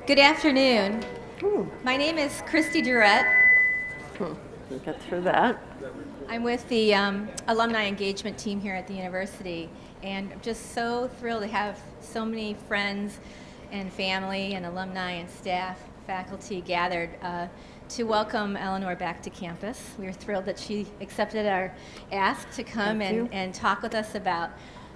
Good afternoon. My name is Christy Durrett. We'll get through that. I'm with the alumni engagement team here at the university, and I'm just so thrilled to have so many friends and family and alumni and staff, faculty gathered to welcome Eleanor back to campus. We are thrilled that she accepted our ask to come and talk with us about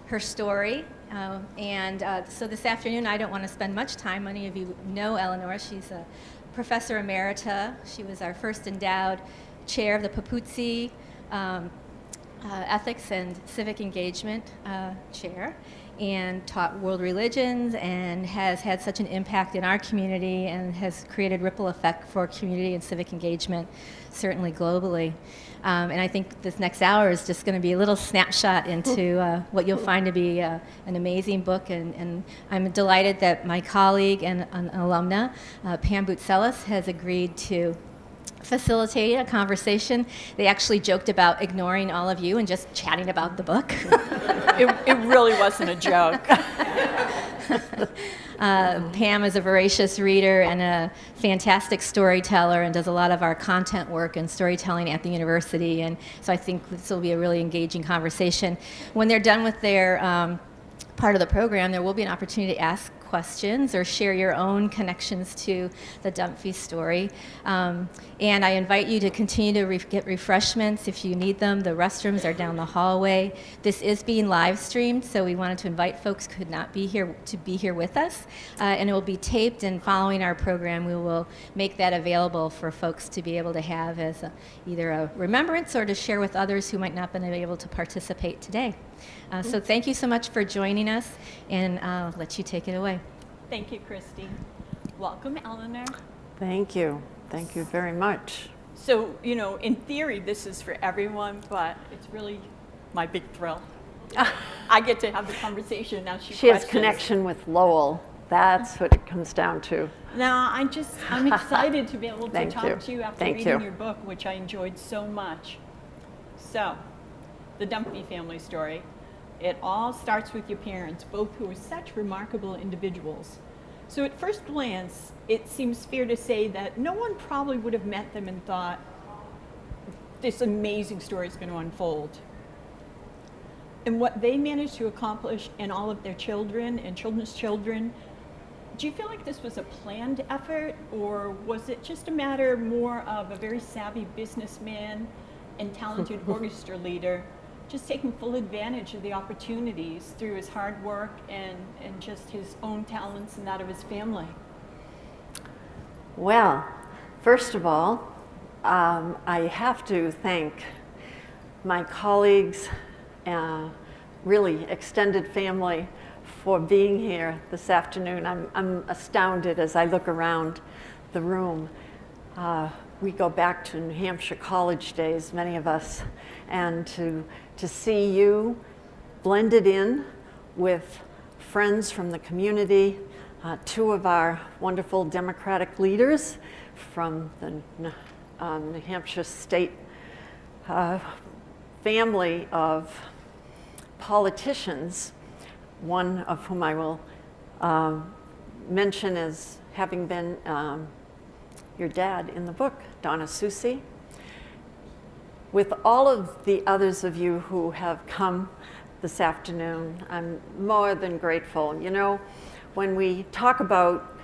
her story. So this afternoon, I don't want to spend much time. Many of you know Eleanor. She's a Professor Emerita. She was our first endowed chair of the Papuzzi Ethics and Civic Engagement chair, and taught world religions and has had such an impact in our community and has created ripple effect for community and civic engagement, certainly globally. And I think this next hour is just going to be a little snapshot into what you'll find to be an amazing book. And I'm delighted that my colleague and an alumna, Pam Boutselis, has agreed to facilitate a conversation. They actually joked about ignoring all of you and just chatting about the book. It really wasn't a joke. Pam is a voracious reader and a fantastic storyteller and does a lot of our content work and storytelling at the university. And so I think this will be a really engaging conversation. When they're done with their part of the program, there will be an opportunity to ask questions or share your own connections to the Dunphy story. And I invite you to continue to get refreshments if you need them. The restrooms are down the hallway. This is being live streamed, so we wanted to invite folks who could not be here to be here with us. And it will be taped, and following our program, we will make that available for folks to be able to have as either a remembrance or to share with others who might not have been able to participate today. So thank you so much for joining us, and I'll let you take it away. Thank you, Christy. Welcome, Eleanor. Thank you. Thank you very much. So, you know, in theory, this is for everyone, but it's really my big thrill. I get to have the conversation now. She has connection with Lowell. That's what it comes down to. Now, I'm excited to be able to talk to you after reading your book, which I enjoyed so much. So, the Dunphy family story. It all starts with your parents, both who are such remarkable individuals. So at first glance, it seems fair to say that no one probably would have met them and thought, this amazing story is going to unfold. And what they managed to accomplish in all of their children and children's children, do you feel like this was a planned effort, or was it just a matter more of a very savvy businessman and talented orchestra leader just taking full advantage of the opportunities through his hard work and just his own talents and that of his family? Well, first of all, I have to thank my colleagues, really extended family, for being here this afternoon. I'm astounded as I look around the room. We go back to New Hampshire college days, many of us, and to see you blended in with friends from the community, two of our wonderful Democratic leaders from the New Hampshire state family of politicians, one of whom I will mention as having been your dad in the book, Donna Susi. With all of the others of you who have come this afternoon, I'm more than grateful. You know, when we talk about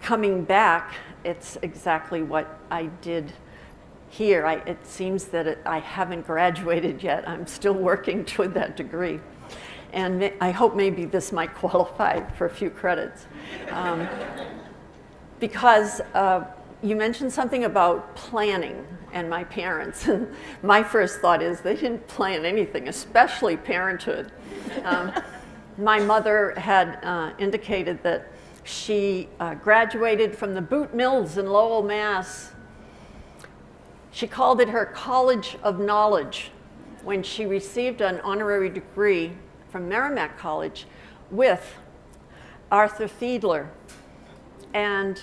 coming back, it's exactly what I did here. It seems that I haven't graduated yet. I'm still working toward that degree. And I hope maybe this might qualify for a few credits. Because you mentioned something about planning and my parents. And my first thought is they didn't plan anything, especially parenthood. My mother had indicated that she graduated from the Boot Mills in Lowell, Mass. She called it her College of Knowledge when she received an honorary degree from Merrimack College with Arthur Fiedler. And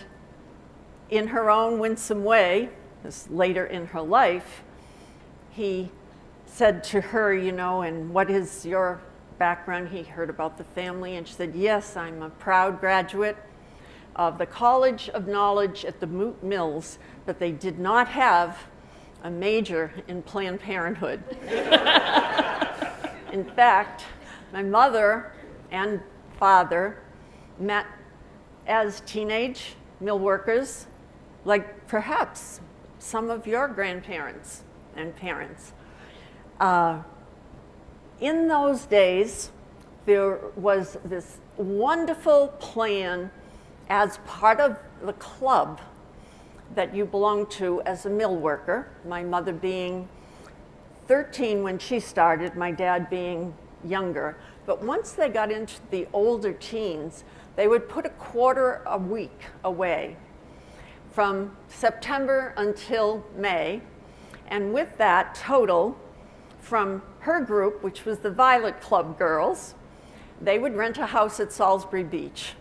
in her own winsome way, this later in her life, he said to her, you know, and what is your background? He heard about the family, and she said, yes, I'm a proud graduate of the College of Knowledge at the Moot Mills, but they did not have a major in Planned Parenthood. In fact, my mother and father met as teenage mill workers, like perhaps some of your grandparents and parents. In those days, there was this wonderful plan as part of the club that you belonged to as a mill worker, my mother being 13 when she started, my dad being younger. But once they got into the older teens, they would put a quarter a week away from September until May. And with that total, from her group, which was the Violet Club girls, they would rent a house at Salisbury Beach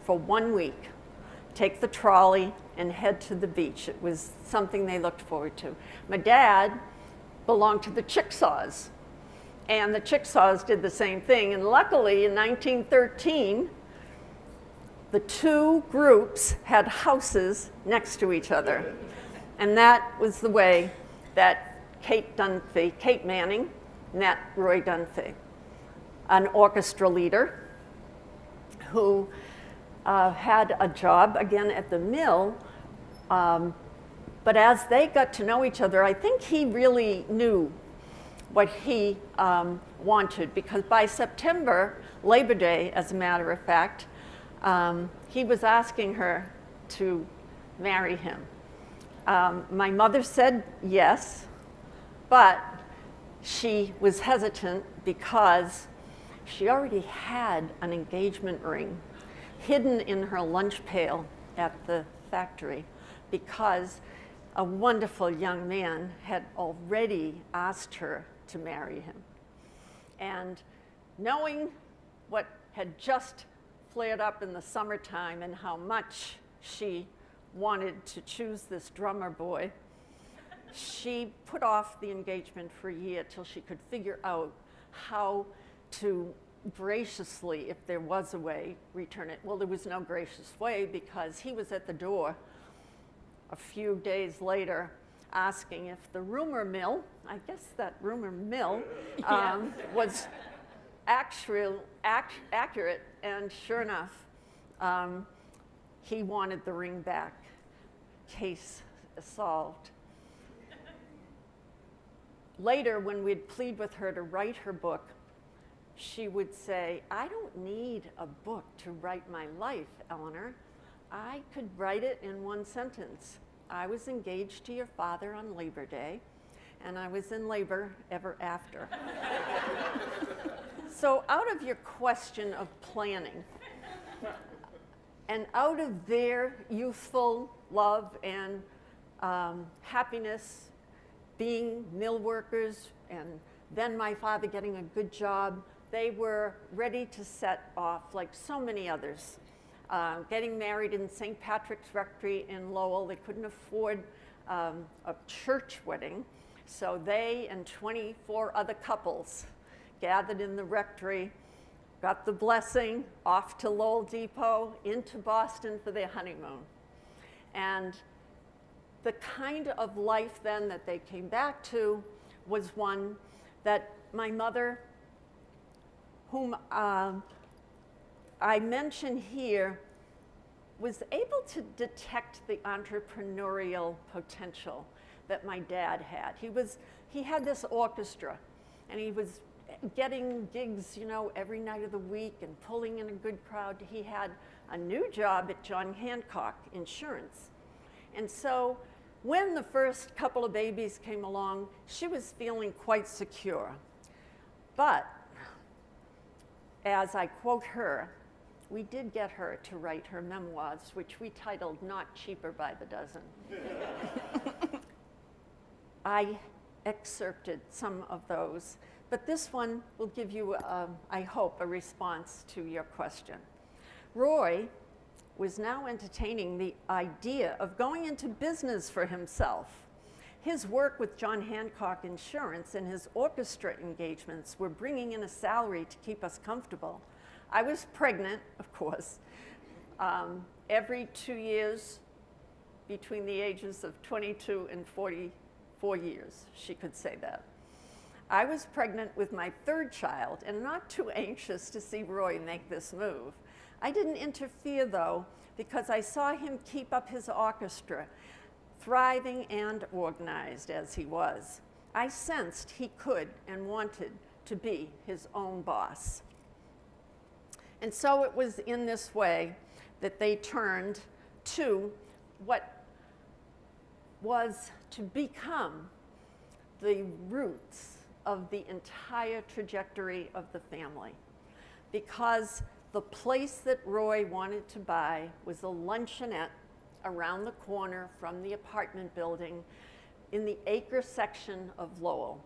for 1 week, take the trolley, and head to the beach. It was something they looked forward to. My dad belonged to the Chickasaws, and the Chickasaws did the same thing. And luckily, in 1913, the two groups had houses next to each other. And that was the way that Kate Manning met Roy Dunphy, an orchestra leader who had a job, again, at the mill. But as they got to know each other, I think he really knew what he wanted, because by September, Labor Day, as a matter of fact, he was asking her to marry him. My mother said yes, but she was hesitant because she already had an engagement ring hidden in her lunch pail at the factory, because a wonderful young man had already asked her to marry him. And knowing what had just flared up in the summertime and how much she wanted to choose this drummer boy, she put off the engagement for a year till she could figure out how to graciously, if there was a way, return it. Well, there was no gracious way, because he was at the door a few days later asking if the rumor mill, I guess that rumor mill, was accurate, and sure enough, he wanted the ring back. Case solved. Later, when we'd plead with her to write her book, she would say, "I don't need a book to write my life, Eleanor. I could write it in one sentence. I was engaged to your father on Labor Day, and I was in labor ever after." So out of your question of planning, and out of their youthful love and happiness being mill workers, and then my father getting a good job, they were ready to set off like so many others. Getting married in St. Patrick's Rectory in Lowell. They couldn't afford a church wedding, so they and 24 other couples gathered in the rectory, got the blessing, off to Lowell Depot, into Boston for their honeymoon. And the kind of life then that they came back to was one that my mother, whom I mention here, was able to detect the entrepreneurial potential that my dad had. He had this orchestra, and he was getting gigs, you know, every night of the week and pulling in a good crowd. He had a new job at John Hancock Insurance. And so when the first couple of babies came along, she was feeling quite secure. But as I quote her, we did get her to write her memoirs, which we titled Not Cheaper by the Dozen. I excerpted some of those, but this one will give you, I hope, a response to your question. Roy was now entertaining the idea of going into business for himself. His work with John Hancock Insurance and his orchestra engagements were bringing in a salary to keep us comfortable. I was pregnant, of course, every 2 years between the ages of 22 and 44 years, she could say that. I was pregnant with my third child and not too anxious to see Roy make this move. I didn't interfere though, because I saw him keep up his orchestra, thriving and organized as he was. I sensed he could and wanted to be his own boss. And so it was in this way that they turned to what was to become the roots of the entire trajectory of the family. Because the place that Roy wanted to buy was a luncheonette around the corner from the apartment building in the acre section of Lowell.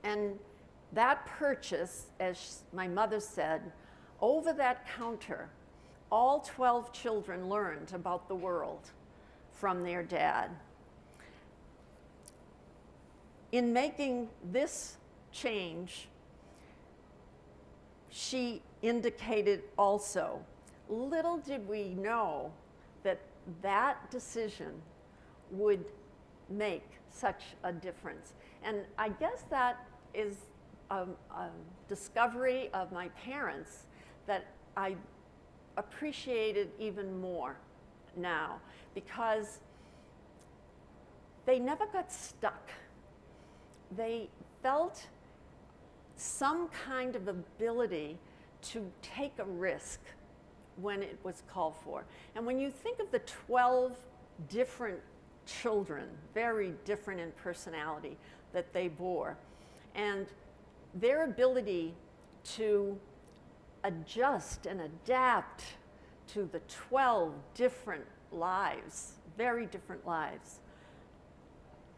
And that purchase, as my mother said, over that counter, all 12 children learned about the world from their dad. In making this change, she indicated also, little did we know that that decision would make such a difference. And I guess that is a discovery of my parents that I appreciated even more now, because they never got stuck. They felt some kind of ability to take a risk when it was called for. And when you think of the 12 different children, very different in personality, that they bore, and their ability to adjust and adapt to the 12 different lives, very different lives,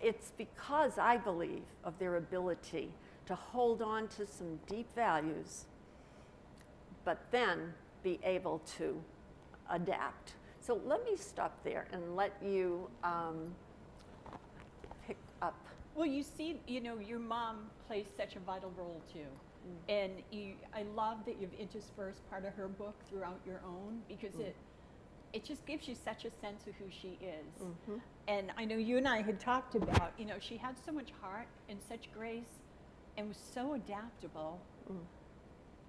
it's because, I believe, of their ability to hold on to some deep values, but then be able to adapt. So let me stop there and let you pick up. Well, you see, you know, your mom plays such a vital role too. And I love that you've interspersed part of her book throughout your own, because it just gives you such a sense of who she is. And I know you and I had talked about, you know, she had so much heart and such grace and was so adaptable.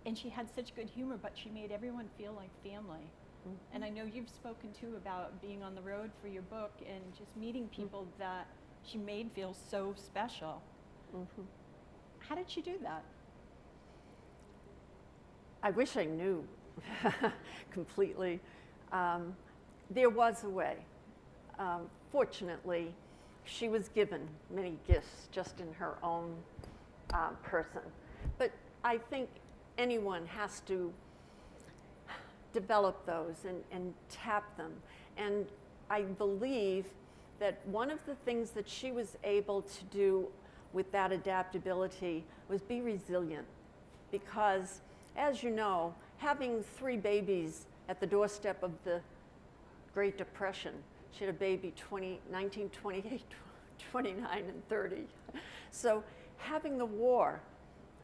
And she had such good humor, but she made everyone feel like family. And I know you've spoken too about being on the road for your book and just meeting people that she made feel so special. How did she do that? I wish I knew completely. There was a way. Fortunately, she was given many gifts just in her own person. But I think anyone has to develop those and tap them. And I believe that one of the things that she was able to do with that adaptability was be resilient. Because, as you know, having 3 babies at the doorstep of the Great Depression, she had a baby 1928, 29, and 30. So having the war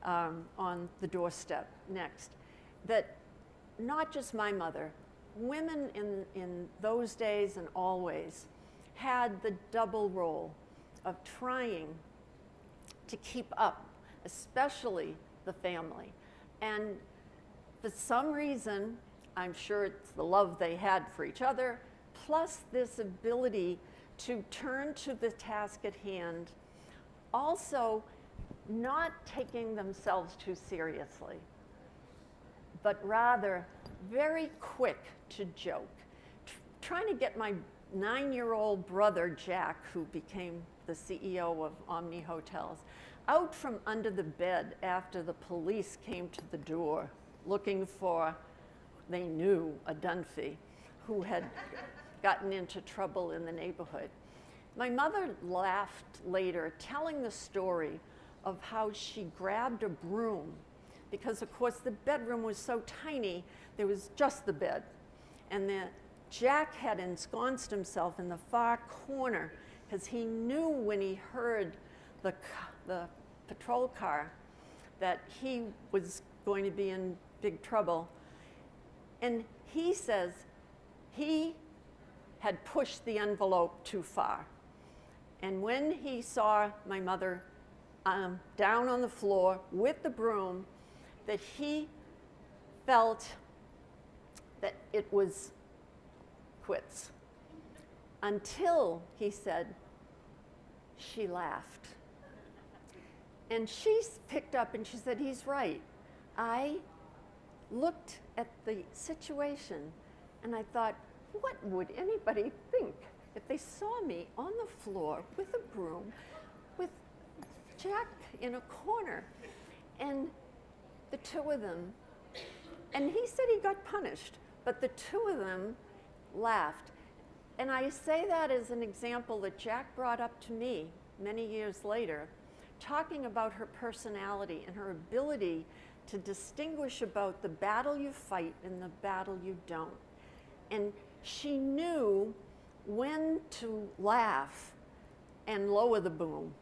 on the doorstep next, that not just my mother, women in those days and always had the double role of trying to keep up, especially the family. And for some reason, I'm sure it's the love they had for each other, plus this ability to turn to the task at hand, also not taking themselves too seriously, but rather very quick to joke. Trying to get my 9-year-old brother, Jack, who became the CEO of Omni Hotels, out from under the bed after the police came to the door looking for, they knew, a Dunphy who had gotten into trouble in the neighborhood. My mother laughed later, telling the story of how she grabbed a broom, because of course the bedroom was so tiny, there was just the bed. And Jack had ensconced himself in the far corner because he knew when he heard the patrol car that he was going to be in big trouble. And he says, he had pushed the envelope too far. And when he saw my mother down on the floor with the broom, that he felt that it was quits. Until, he said, she laughed. And she picked up and she said, he's right. I looked at the situation and I thought, what would anybody think if they saw me on the floor with a broom, with Jack in a corner, and the two of them, and he said he got punished, but the two of them laughed. And I say that as an example that Jack brought up to me many years later, talking about her personality and her ability to distinguish about the battle you fight and the battle you don't. And she knew when to laugh and lower the boom,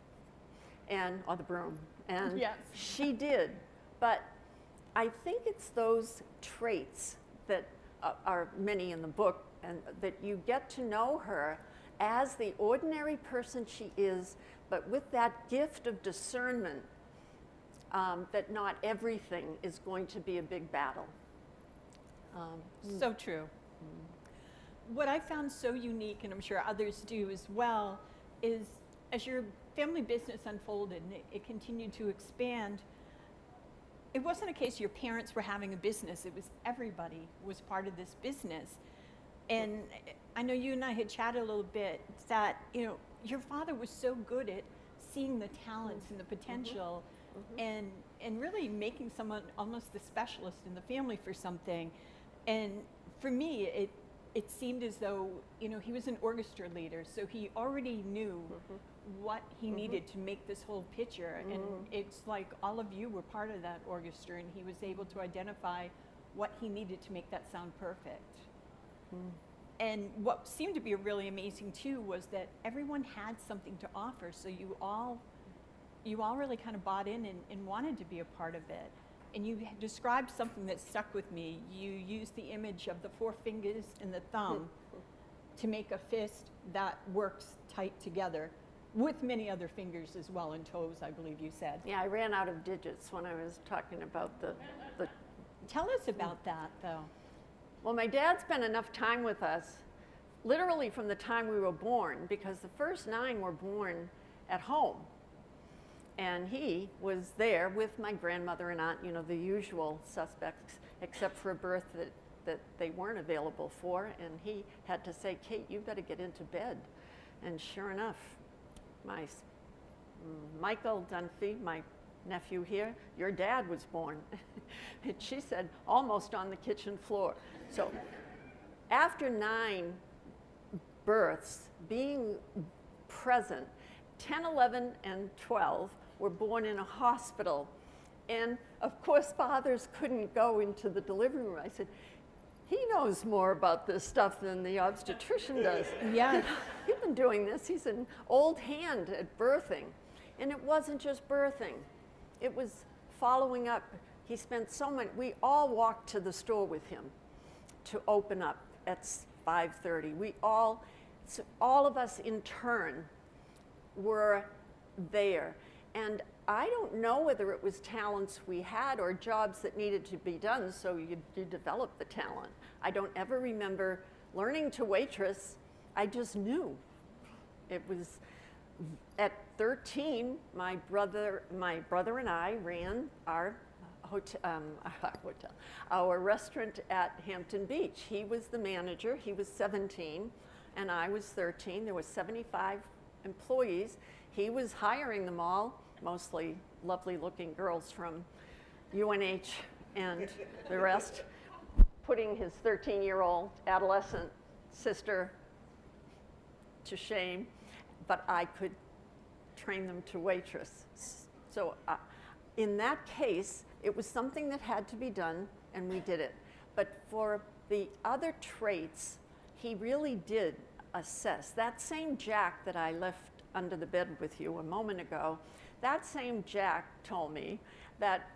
or the broom, and yes. She did. But I think it's those traits that are many in the book, and that you get to know her as the ordinary person she is, but with that gift of discernment that not everything is going to be a big battle. So true. What I found so unique, and I'm sure others do as well, is as your family business unfolded and it continued to expand, it wasn't a case your parents were having a business, it was everybody was part of this business. And I know you and I had chatted a little bit that, your father was so good at seeing the talents and the potential and really making someone almost the specialist in the family for something. And for me, it seemed as though, he was an orchestra leader, so he already knew what he needed to make this whole picture. And it's like all of you were part of that orchestra, and he was able to identify what he needed to make that sound perfect. And what seemed to be really amazing too was that everyone had something to offer, so you all really kind of bought in and wanted to be a part of it. And you described something that stuck with me. You used the image of the 4 fingers and the thumb to make a fist that works tight together, with many other fingers as well, and toes, I believe you said. Yeah, I ran out of digits when I was talking about the Tell us about that, though. Well, my dad spent enough time with us, literally from the time we were born, because the first 9 were born at home. And he was there with my grandmother and aunt, the usual suspects, except for a birth that they weren't available for. And he had to say, Kate, you've got to get into bed. And sure enough, Michael Dunphy, my nephew here, your dad was born. And she said, almost on the kitchen floor. So after 9 births, being present, 10, 11, and 12 were born in a hospital. And of course, fathers couldn't go into the delivery room. I said, he knows more about this stuff than the obstetrician does. Yeah. He's been doing this. He's an old hand at birthing. And it wasn't just birthing. It was following up. He spent so much, we all walked to the store with him to open up at 5:30. So all of us in turn were there. And I don't know whether it was talents we had or jobs that needed to be done, so you develop the talent. I don't ever remember learning to waitress. I just knew. It was at 13, my brother and I ran our our restaurant at Hampton Beach. He was the manager. He was 17, and I was 13. There were 75 employees. He was hiring them all, mostly lovely-looking girls from UNH and the rest, putting his 13-year-old adolescent sister to shame, but I could train them to waitress. So in that case, it was something that had to be done, and we did it. But for the other traits, he really did assess. That same Jack that I left under the bed with you a moment ago, that same Jack told me that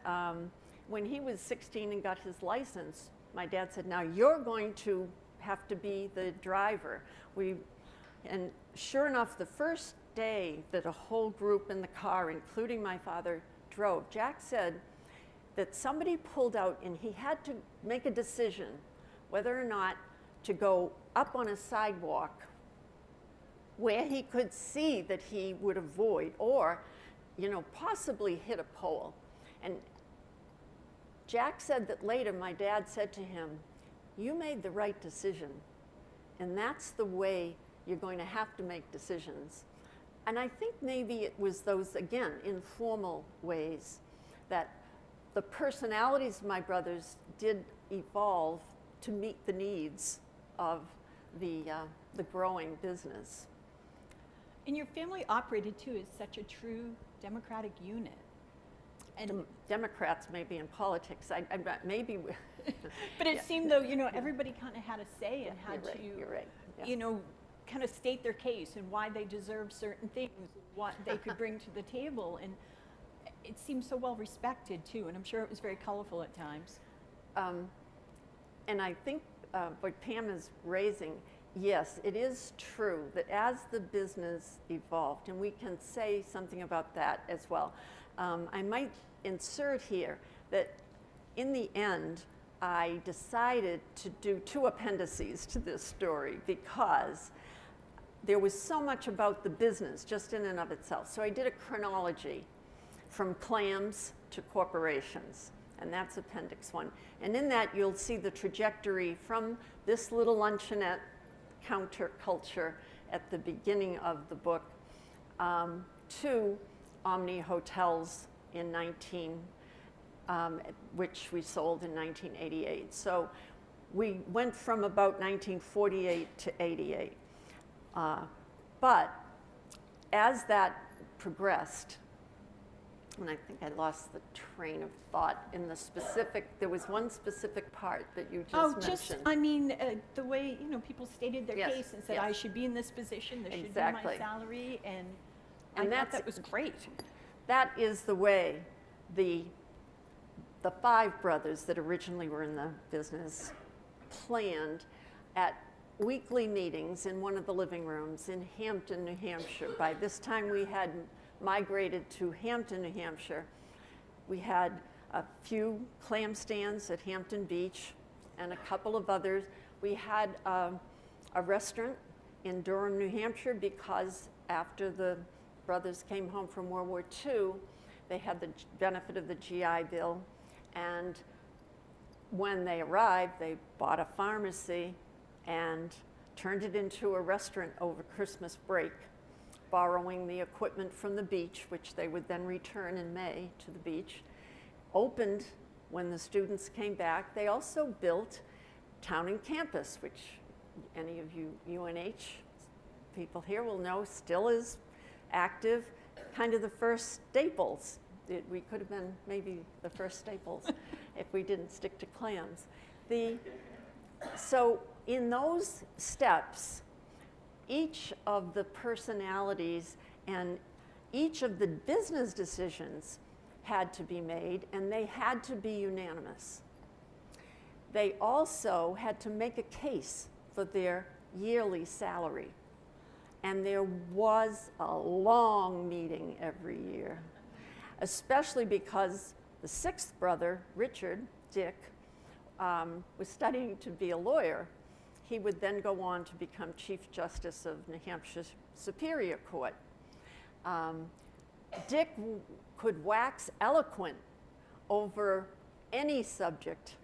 when he was 16 and got his license, my dad said, now you're going to have to be the driver. And sure enough, the first day that a whole group in the car, including my father, drove, Jack said that somebody pulled out and he had to make a decision whether or not to go up on a sidewalk where he could see that he would avoid, or, possibly hit a pole. And Jack said that later my dad said to him, "You made the right decision, and that's the way you're going to have to make decisions." And I think maybe it was those, again, informal ways that the personalities of my brothers did evolve to meet the needs of the growing business. And your family operated, too, as such a true democratic unit. And Democrats maybe in politics, maybe. But it seemed, though, everybody kind of had a say and had you're right. Yeah. Kind of state their case and why they deserve certain things, what they could bring to the table. And it seemed so well respected, too. And I'm sure it was very colorful at times. And I think what Pam is raising, yes, it is true that as the business evolved, and we can say something about that as well. I might insert here that in the end, I decided to do 2 appendices to this story because there was so much about the business just in and of itself. So I did a chronology from clams to corporations, and that's Appendix 1. And in that, you'll see the trajectory from this little luncheonette counterculture at the beginning of the book to Omni Hotels in which we sold in 1988. So we went from about 1948 to 88. But as that progressed, and I think I lost the train of thought in the specific, there was one specific part that you just mentioned. The way, people stated their case and said, I should be in this position, this should be my salary, and I thought that was great. That is the way the 5 brothers that originally were in the business planned at weekly meetings in one of the living rooms in Hampton, New Hampshire. By this time we had migrated to Hampton, New Hampshire. We had a few clam stands at Hampton Beach and a couple of others. We had a restaurant in Durham, New Hampshire, because after the brothers came home from World War II, they had the benefit of the GI Bill. And when they arrived, they bought a pharmacy and turned it into a restaurant over Christmas break, borrowing the equipment from the beach, which they would then return in May to the beach. Opened when the students came back. They also built Town and Campus, which any of you UNH people here will know still is active, kind of the first Staples. We could have been maybe the first Staples if we didn't stick to clams. So in those steps, each of the personalities and each of the business decisions had to be made, and they had to be unanimous. They also had to make a case for their yearly salary. And there was a long meeting every year, especially because the 6th brother, Richard, Dick, was studying to be a lawyer. He would then go on to become Chief Justice of New Hampshire Superior Court. Dick could wax eloquent over any subject,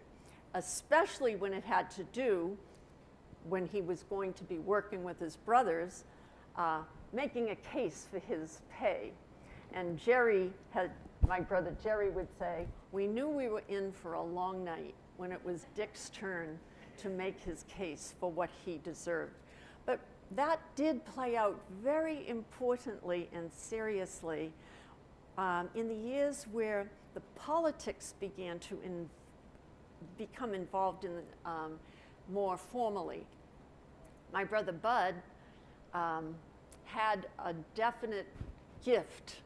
especially when it had to do, when he was going to be working with his brothers, making a case for his pay. And my brother Jerry would say, we knew we were in for a long night when it was Dick's turn to make his case for what he deserved. But that did play out very importantly and seriously in the years where the politics began to become involved in more formally. My brother Bud had a definite gift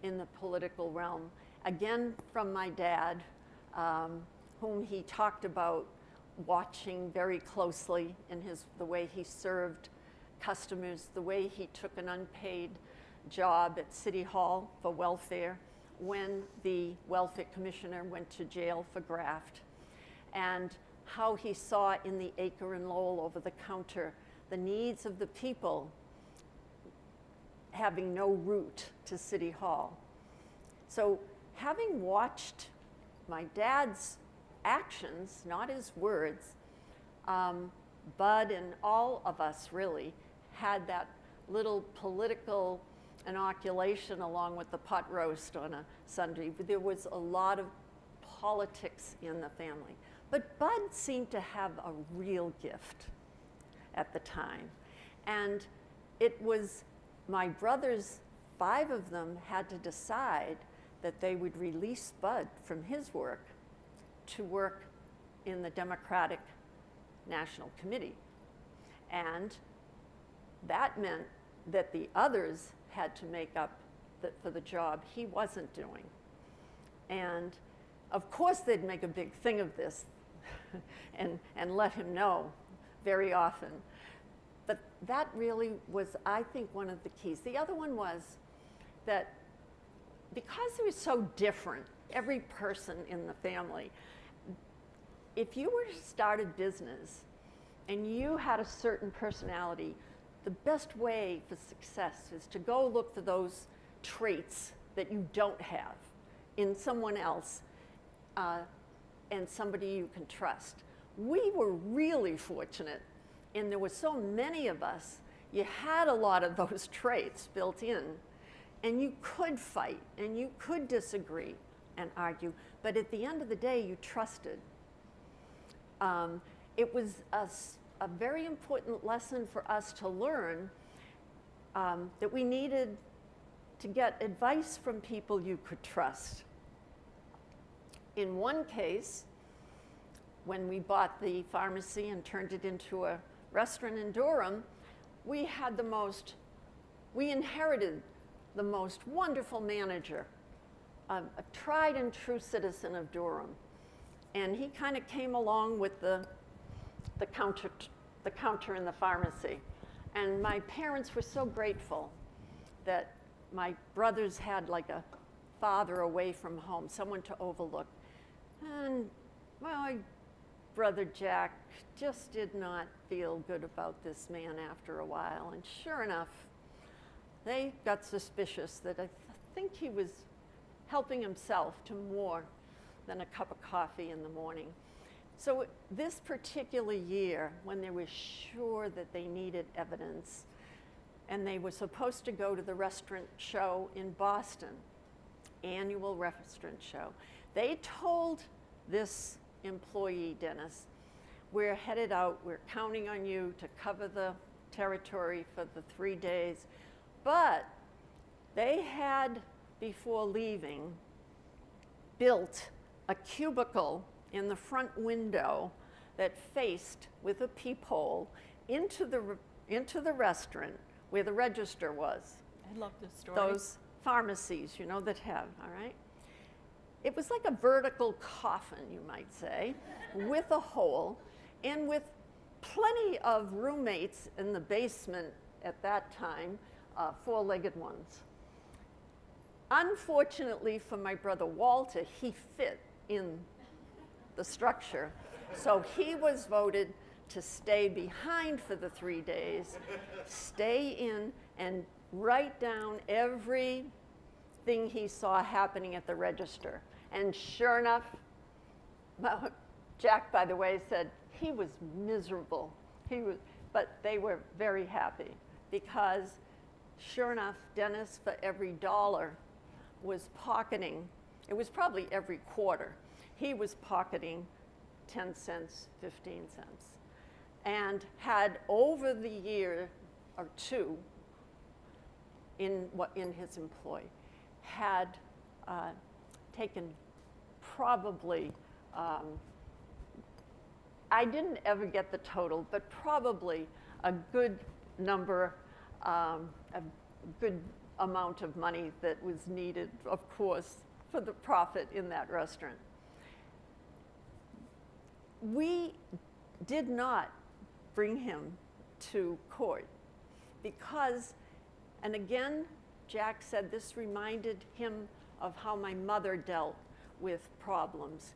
in the political realm, again from my dad, whom he talked about watching very closely in the way he served customers, the way he took an unpaid job at City Hall for welfare when the welfare commissioner went to jail for graft, and how he saw in the Acre and Lowell over the counter the needs of the people having no route to City Hall. So having watched my dad's actions, not his words, Bud and all of us really had that little political inoculation along with the pot roast on a Sunday. There was a lot of politics in the family. But Bud seemed to have a real gift at the time. And it was my brothers, 5 of them, had to decide that they would release Bud from his work to work in the Democratic National Committee. And that meant that the others had to make up for the job he wasn't doing. And of course they'd make a big thing of this and let him know very often. But that really was, I think, one of the keys. The other one was that because it was so different, every person in the family, if you were to start a business and you had a certain personality, the best way for success is to go look for those traits that you don't have in someone else and somebody you can trust. We were really fortunate, and there were so many of us, you had a lot of those traits built in, and you could fight, and you could disagree and argue, but at the end of the day, you trusted. It was a very important lesson for us to learn that we needed to get advice from people you could trust. In one case, when we bought the pharmacy and turned it into a restaurant in Durham, we inherited the most wonderful manager, a tried and true citizen of Durham. And he kind of came along with the counter in the pharmacy. And my parents were so grateful that my brothers had like a father away from home, someone to overlook. And well, my brother Jack just did not feel good about this man after a while. And sure enough, they got suspicious that I think he was helping himself to more than a cup of coffee in the morning. So this particular year, when they were sure that they needed evidence, and they were supposed to go to the restaurant show in Boston, annual restaurant show, they told this employee, Dennis, we're headed out, we're counting on you to cover the territory for the 3 days. But they had, before leaving, built a cubicle in the front window that faced with a peephole into the restaurant where the register was. I love this story. Those pharmacies, you know, that have, all right? It was like a vertical coffin, you might say, with a hole and with plenty of roommates in the basement at that time, 4-legged ones. Unfortunately for my brother Walter, he fit in the structure. So he was voted to stay behind for the 3 days, stay in and write down everything he saw happening at the register. And sure enough, Jack, by the way, said he was miserable. But they were very happy because sure enough, Dennis, for every $1, was pocketing, it was probably every quarter, he was pocketing 10 cents, 15 cents, and had over the year or two in his employ, had taken probably, I didn't ever get the total, but probably a good number, a good amount of money that was needed, of course, for the profit in that restaurant. We did not bring him to court because, and again, Jack said this reminded him of how my mother dealt with problems.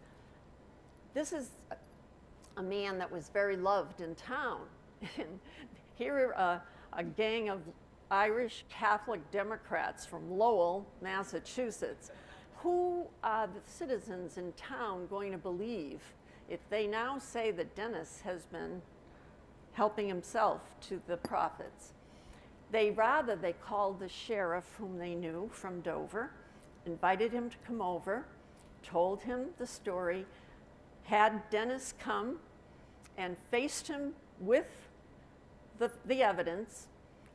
This is a man that was very loved in town. And here a gang of Irish Catholic Democrats from Lowell, Massachusetts. Who are the citizens in town going to believe if they now say that Dennis has been helping himself to the profits? They called the sheriff whom they knew from Dover, invited him to come over, told him the story, had Dennis come and faced him with the evidence,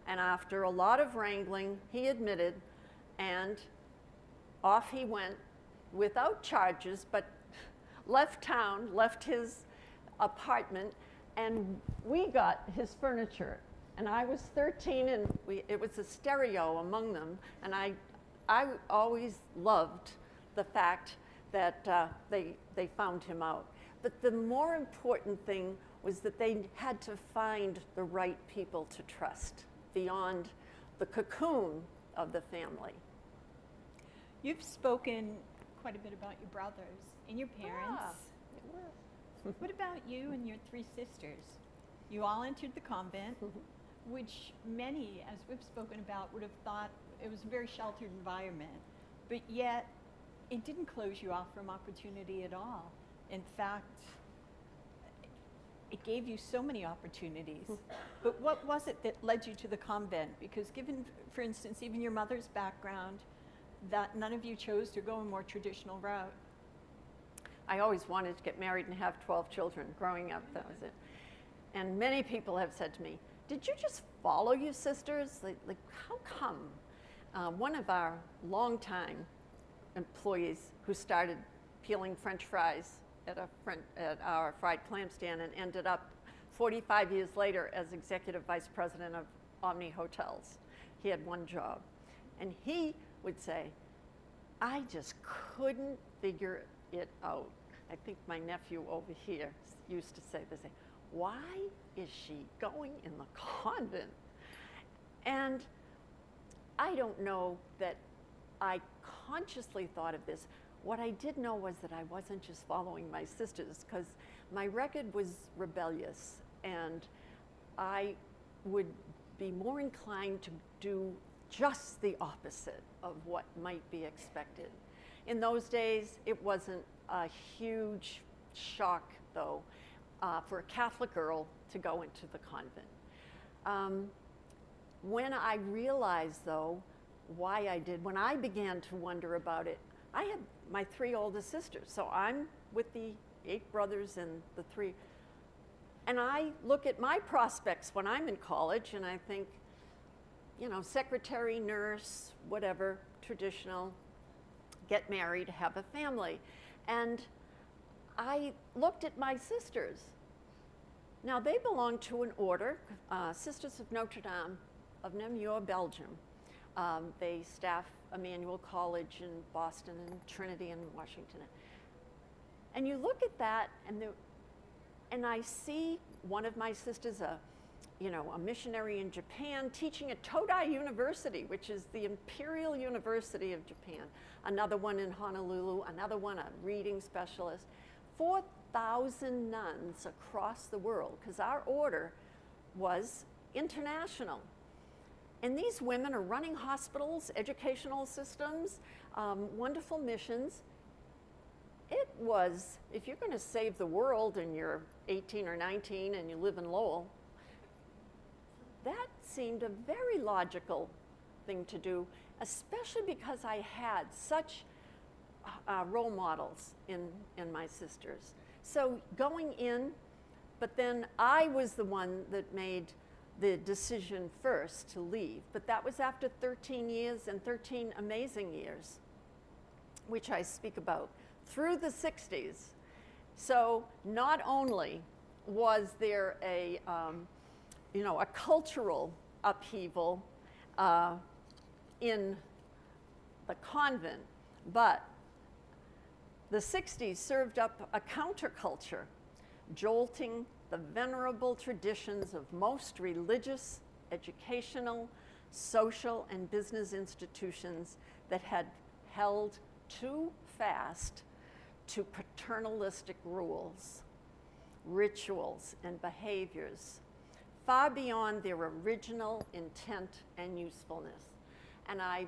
and after a lot of wrangling, he admitted, and off he went without charges, but left town, left his apartment, and we got his furniture. And I was 13, and it was a stereo among them, and I always loved the fact that they found him out. But the more important thing was that they had to find the right people to trust beyond the cocoon of the family. You've spoken quite a bit about your brothers and your parents. What about you and your three sisters? You all entered the convent, which many, as we've spoken about, would have thought it was a very sheltered environment, but yet it didn't close you off from opportunity at all. In fact, it gave you so many opportunities. But what was it that led you to the convent? Because given, for instance, even your mother's background, that none of you chose to go a more traditional route. I always wanted to get married and have 12 children. Growing up, that was it. And many people have said to me, did you just follow your sisters? Like how come? One of our longtime employees who started peeling French fries at our fried clam stand and ended up 45 years later as executive vice president of Omni Hotels. He had one job. And he would say, I just couldn't figure it out. I think my nephew over here used to say this, why is she going in the convent? And I don't know that I consciously thought of this. What I did know was that I wasn't just following my sisters, because my record was rebellious, and I would be more inclined to do just the opposite of what might be expected. In those days, it wasn't a huge shock, though, for a Catholic girl to go into the convent. When I realized, though, why I did, when I began to wonder about it, I had my three oldest sisters, so I'm with the 8 brothers and the 3. And I look at my prospects when I'm in college, and I think, you know, secretary, nurse, whatever, traditional, get married, have a family. And I looked at my sisters. Now, they belong to an order, Sisters of Notre of Namur, Belgium. They staff Emmanuel College in Boston and Trinity in Washington. And you look at that, and I see one of my sisters, a missionary in Japan, teaching at Todai University, which is the Imperial University of Japan. Another one in Honolulu, another one a reading specialist. 4,000 nuns across the world, because our order was international. And these women are running hospitals, educational systems, wonderful missions. It was, if you're going to save the world and you're 18 or 19 and you live in Lowell, that seemed a very logical thing to do, especially because I had such role models in my sisters. So going in, but then I was the one that made the decision first to leave. But that was after 13 years and 13 amazing years, which I speak about, through the 60s. So not only was there a cultural upheaval in the convent, but the 60s served up a counterculture, jolting the venerable traditions of most religious, educational, social, and business institutions that had held too fast to paternalistic rules, rituals, and behaviors, far beyond their original intent and usefulness. And I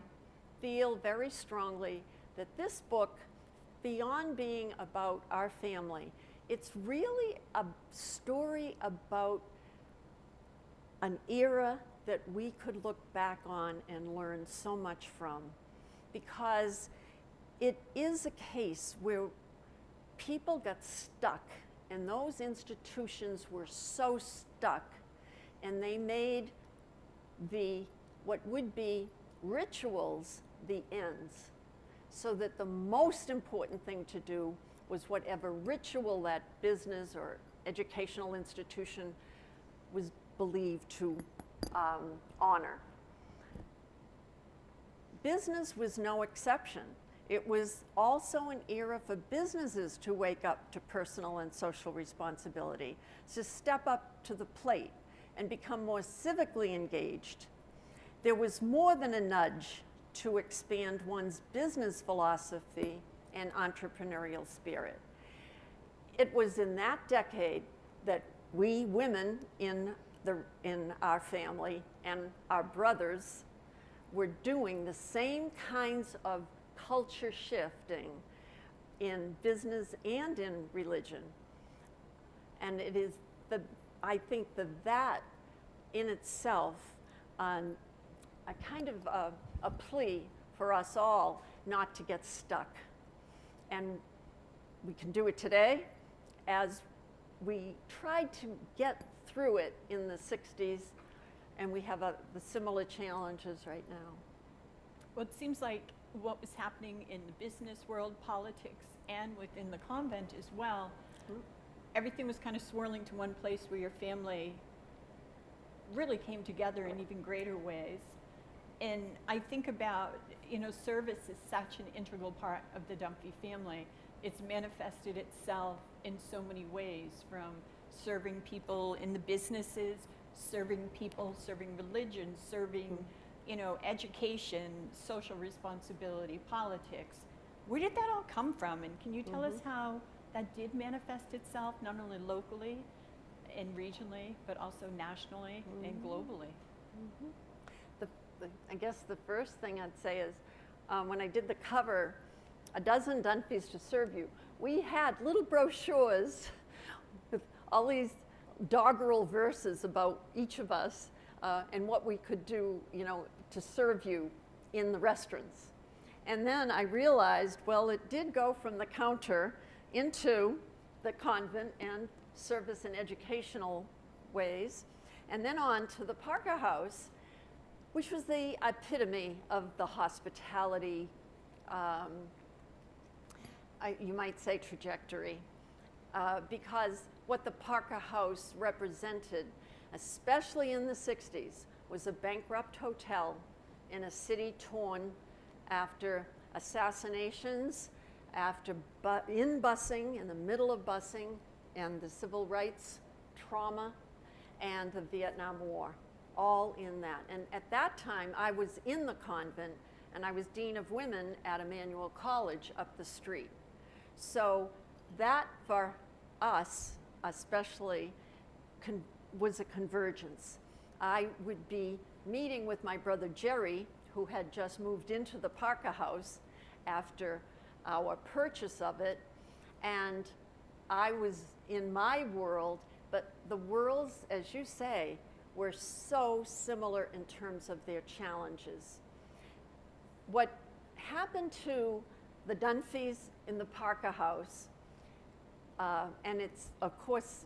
feel very strongly that this book, beyond being about our family, it's really a story about an era that we could look back on and learn so much from, because it is a case where people got stuck, and those institutions were so stuck, and they made what would be rituals the ends, so that the most important thing to do was whatever ritual that business or educational institution was believed to honor. Business was no exception. It was also an era for businesses to wake up to personal and social responsibility, to step up to the plate and become more civically engaged. There was more than a nudge to expand one's business philosophy and entrepreneurial spirit. It was in that decade that we women in our family and our brothers were doing the same kinds of culture shifting in business and in religion. And it is I think that in itself a kind of a plea for us all not to get stuck. And we can do it today, as we tried to get through it in the 60s, and we have the similar challenges right now. Well, it seems like what was happening in the business world, politics, and within the convent as well, everything was kind of swirling to one place where your family really came together in even greater ways. And I think about, service is such an integral part of the Dunphy family. It's manifested itself in so many ways, from serving people in the businesses, serving people, serving religion, serving, education, social responsibility, politics. Where did that all come from? And can you tell us how that did manifest itself, not only locally and regionally, but also nationally and globally? I guess the first thing I'd say is when I did the cover, A Dozen Dunphys to Serve You, we had little brochures with all these doggerel verses about each of us and what we could do, to serve you in the restaurants. And then I realized, well, it did go from the counter into the convent and service and educational ways, and then on to the Parker House, which was the epitome of the hospitality, you might say, trajectory, because what the Parker House represented, especially in the 60s, was a bankrupt hotel in a city torn after assassinations, after busing, in the middle of busing, and the civil rights trauma, and the Vietnam War, all in that. And at that time, I was in the convent, and I was Dean of Women at Emmanuel College up the street. So that, for us especially, was a convergence. I would be meeting with my brother Jerry, who had just moved into the Parker House after our purchase of it, and I was in my world, but the worlds, as you say, were so similar in terms of their challenges. What happened to the Dunphys in the Parker House, and it's of course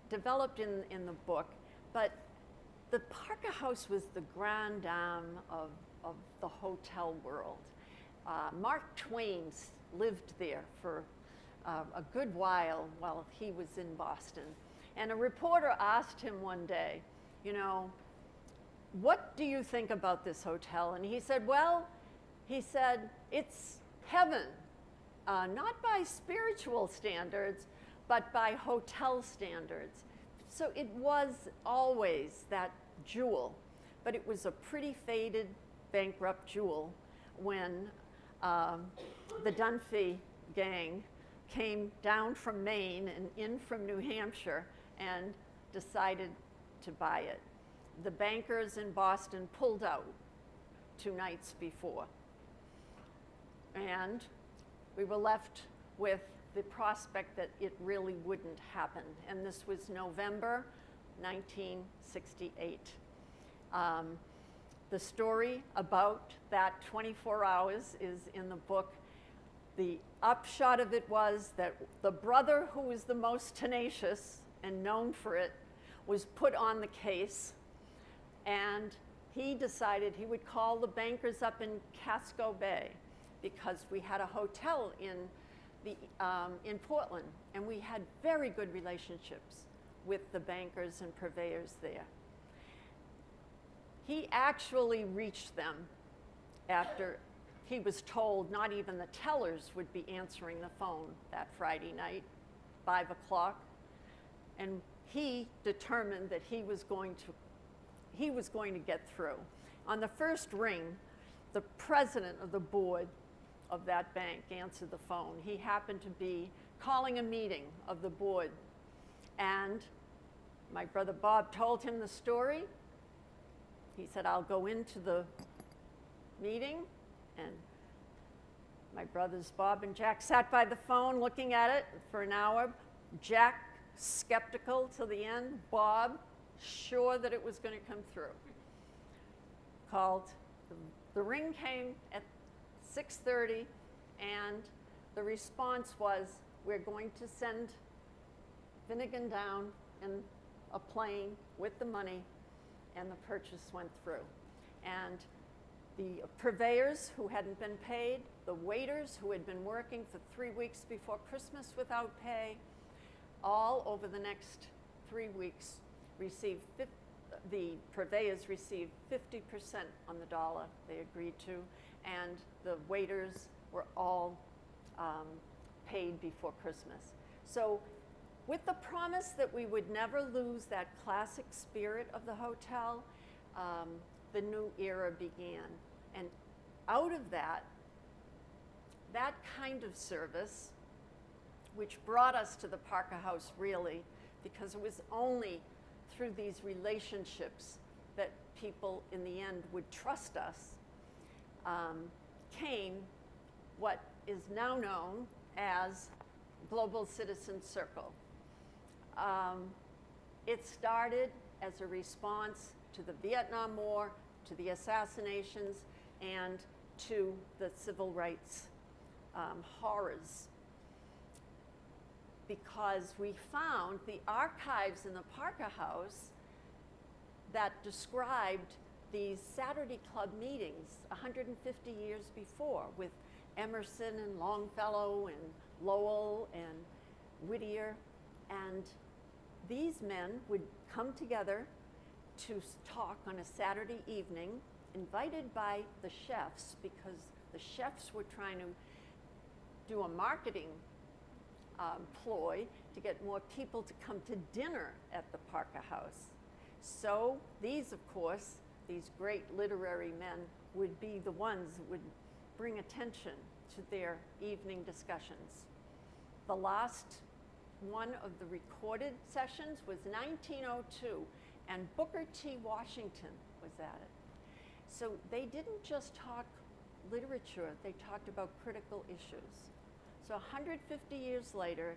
developed in the book, but the Parker House was the grande dame of the hotel world. Mark Twain lived there for a good while he was in Boston. And a reporter asked him one day, what do you think about this hotel? And he said, it's heaven, not by spiritual standards, but by hotel standards. So it was always that jewel, but it was a pretty faded, bankrupt jewel when the Dunphy gang came down from Maine and in from New Hampshire and decided to buy it. The bankers in Boston pulled out 2 nights before. And we were left with the prospect that it really wouldn't happen. And this was November 1968. The story about that 24 hours is in the book. The upshot of it was that the brother who was the most tenacious and known for it was put on the case, and he decided he would call the bankers up in Casco Bay, because we had a hotel in Portland, and we had very good relationships with the bankers and purveyors there. He actually reached them after he was told not even the tellers would be answering the phone that Friday night, 5 o'clock, and he determined that he was going to get through. On the first ring, the president of the board of that bank answered the phone. He happened to be calling a meeting of the board, and my brother Bob told him the story. He said, "I'll go into the meeting," and my brothers Bob and Jack sat by the phone looking at it for an hour. Jack skeptical till the end, Bob sure that it was going to come through. Called, the ring came at 6:30, and the response was, "We're going to send Finnegan down in a plane with the money," and the purchase went through. And the purveyors who hadn't been paid, the waiters who had been working for 3 weeks before Christmas without pay, all over the next 3 weeks the purveyors received 50% on the dollar they agreed to, and the waiters were all paid before Christmas. So with the promise that we would never lose that classic spirit of the hotel, the new era began. And out of that kind of service, which brought us to the Parker House really, because it was only through these relationships that people in the end would trust us, came what is now known as Global Citizen Circle. It started as a response to the Vietnam War, to the assassinations, and to the civil rights horrors, because we found the archives in the Parker House that described these Saturday Club meetings 150 years before with Emerson and Longfellow and Lowell and Whittier. And these men would come together to talk on a Saturday evening, invited by the chefs, because the chefs were trying to do a marketing ploy to get more people to come to dinner at the Parker House. So these, of course, these great literary men would be the ones that would bring attention to their evening discussions. The last one of the recorded sessions was 1902, and Booker T. Washington was at it. So they didn't just talk literature, they talked about critical issues. So 150 years later,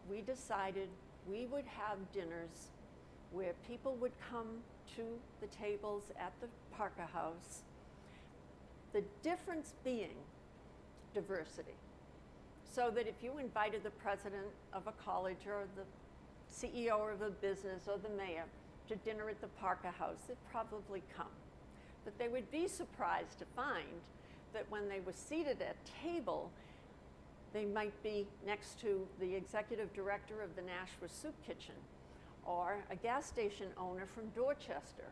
we decided we would have dinners where people would come to the tables at the Parker House. The difference being diversity. So that if you invited the president of a college or the CEO of a business or the mayor to dinner at the Parker House, they'd probably come. But they would be surprised to find that when they were seated at table, they might be next to the executive director of the Nashua Soup Kitchen, or a gas station owner from Dorchester,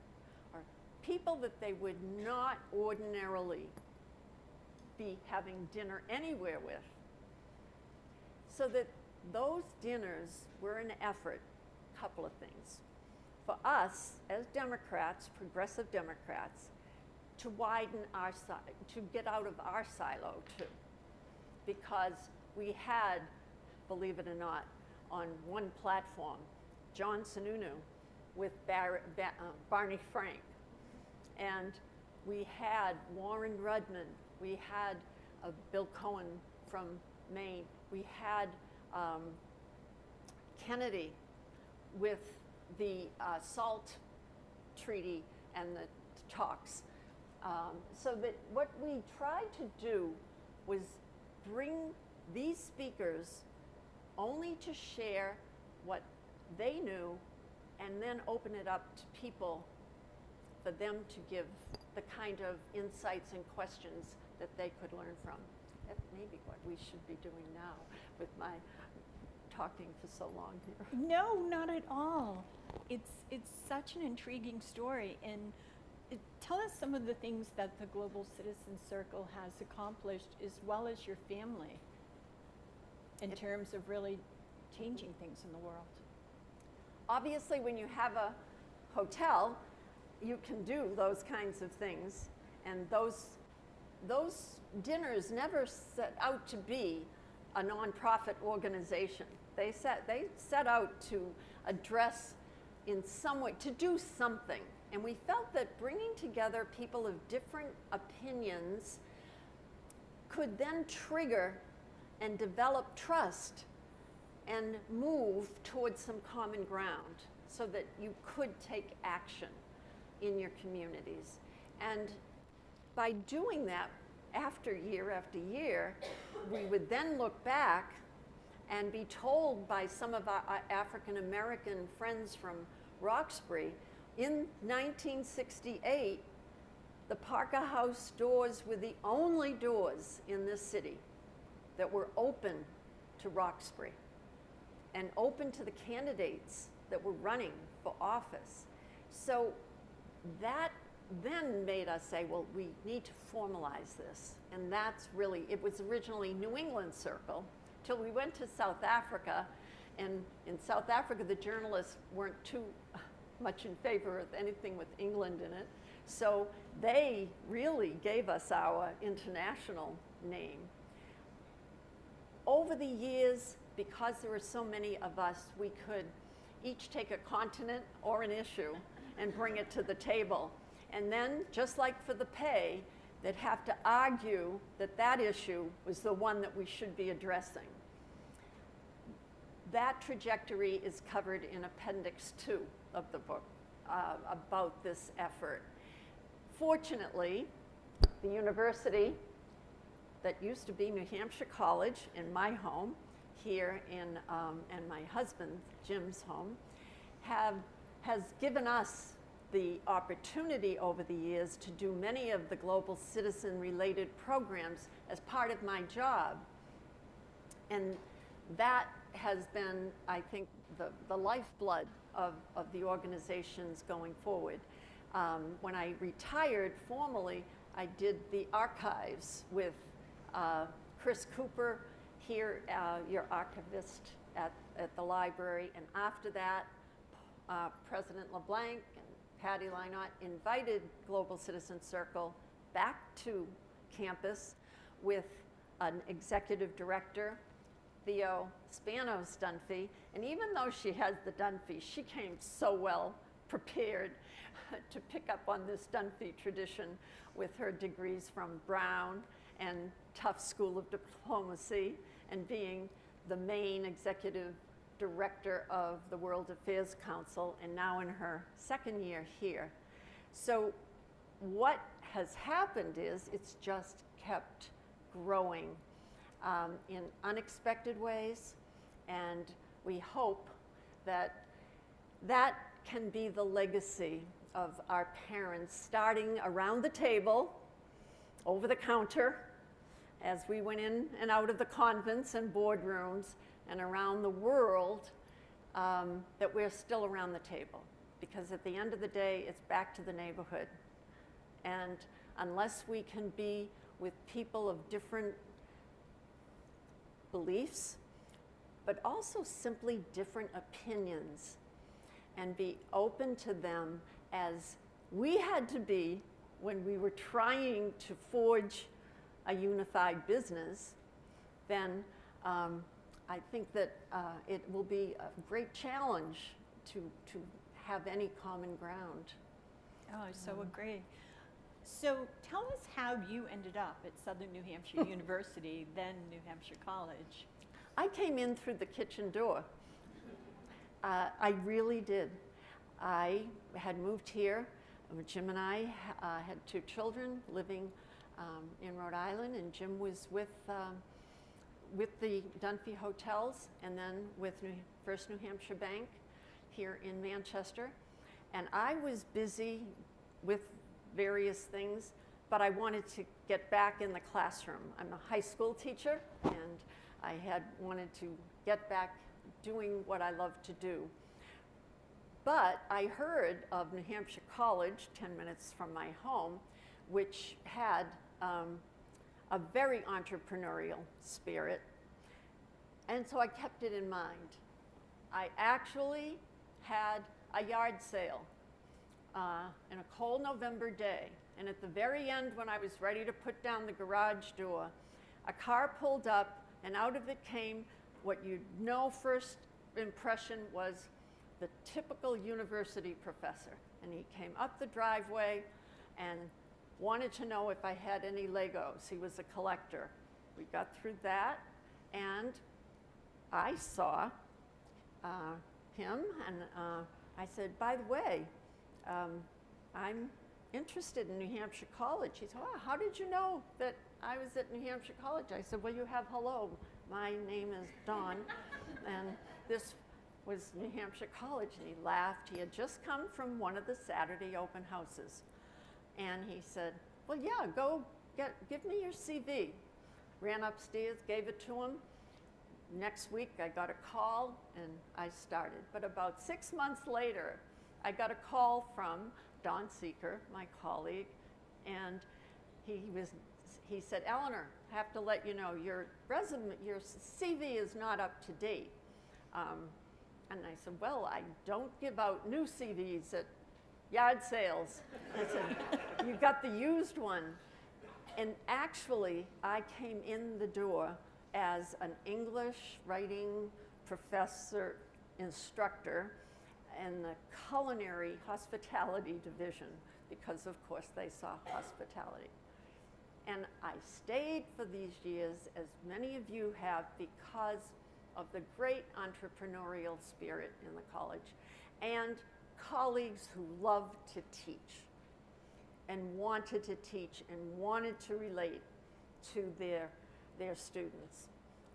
or people that they would not ordinarily be having dinner anywhere with. So that those dinners were an effort, a couple of things. For us, as Democrats, progressive Democrats, to widen our side, to get out of our silo too. Because we had, believe it or not, on one platform, John Sununu with Barney Frank. And we had Warren Rudman, we had Bill Cohen from Maine, we had Kennedy with the SALT treaty and the talks. So that what we tried to do was bring these speakers only to share what they knew and then open it up to people for them to give the kind of insights and questions that they could learn from. That may be what we should be doing now with my talking for so long here. No, not at all. It's such an intriguing story. And tell us some of the things that the Global Citizen Circle has accomplished, as well as your family, in terms of really changing things in the world. Obviously, when you have a hotel, you can do those kinds of things. And those dinners never set out to be a nonprofit organization. They set out to address in some way, to do something. And we felt that bringing together people of different opinions could then trigger and develop trust and move towards some common ground so that you could take action in your communities. And by doing that, after year, we would then look back and be told by some of our African American friends from Roxbury, in 1968, the Parker House doors were the only doors in this city that were open to Roxbury and open to the candidates that were running for office. So that then made us say, well, we need to formalize this. And that's really, it was originally New England Circle, till we went to South Africa. And in South Africa, the journalists weren't too much in favor of anything with England in it. So they really gave us our international name. Over the years, because there were so many of us, we could each take a continent or an issue and bring it to the table. And then, just like for the pay, they'd have to argue that that issue was the one that we should be addressing. That trajectory is covered in Appendix 2 of the book about this effort. Fortunately, the university that used to be New Hampshire College in my home here in, and my husband, Jim's home, has given us the opportunity over the years to do many of the global citizen related programs as part of my job. And that has been, I think, the lifeblood of the organizations going forward. When I retired formally, I did the archives with Chris Cooper here, your archivist at the library. And after that, President LeBlanc and Patty Lynott invited Global Citizen Circle back to campus with an executive director, Theo Spanos Dunphy. And even though she has the Dunphy, she came so well prepared to pick up on this Dunphy tradition with her degrees from Brown and Tufts School of Diplomacy, and being the main executive director of the World Affairs Council, and now in her second year here. So what has happened is it's just kept growing in unexpected ways, and we hope that that can be the legacy of our parents, starting around the table, over the counter, as we went in and out of the convents and boardrooms and around the world, that we're still around the table. Because at the end of the day, it's back to the neighborhood. And unless we can be with people of different beliefs, but also simply different opinions, and be open to them as we had to be when we were trying to forge a unified business. Then I think that it will be a great challenge to have any common ground. Oh, I so agree. So tell us how you ended up at Southern New Hampshire University, then New Hampshire College. I came in through the kitchen door. I really did. I had moved here. Jim and I had 2 children living in Rhode Island, and Jim was with the Dunfey Hotels and then with First New Hampshire Bank here in Manchester. And I was busy with various things, but I wanted to get back in the classroom. I'm a high school teacher, and I had wanted to get back doing what I love to do. But I heard of New Hampshire College, 10 minutes from my home, which had a very entrepreneurial spirit. And so I kept it in mind. I actually had a yard sale in a cold November day. And at the very end, when I was ready to put down the garage door, a car pulled up, and out of it came what you'd know first impression was the typical university professor. And he came up the driveway and wanted to know if I had any Legos. He was a collector. We got through that, and I saw him, and I said, by the way, I'm interested in New Hampshire College. He said, oh, how did you know that I was at New Hampshire College? I said, well, you have hello. My name is Dawn, and this was New Hampshire College. And he laughed. He had just come from one of the Saturday open houses. And he said, well, yeah, go give me your CV. Ran upstairs, gave it to him. Next week, I got a call, and I started. But about 6 months later, I got a call from Don Seeker, my colleague, and he said, Eleanor, I have to let you know, your CV is not up to date. And I said, well, I don't give out new CVs at yard sales. I said, you got the used one. And actually, I came in the door as an English writing professor instructor in the culinary hospitality division, because of course they saw hospitality. And I stayed for these years, as many of you have, because of the great entrepreneurial spirit in the college and colleagues who loved to teach and wanted to teach and wanted to relate to their students.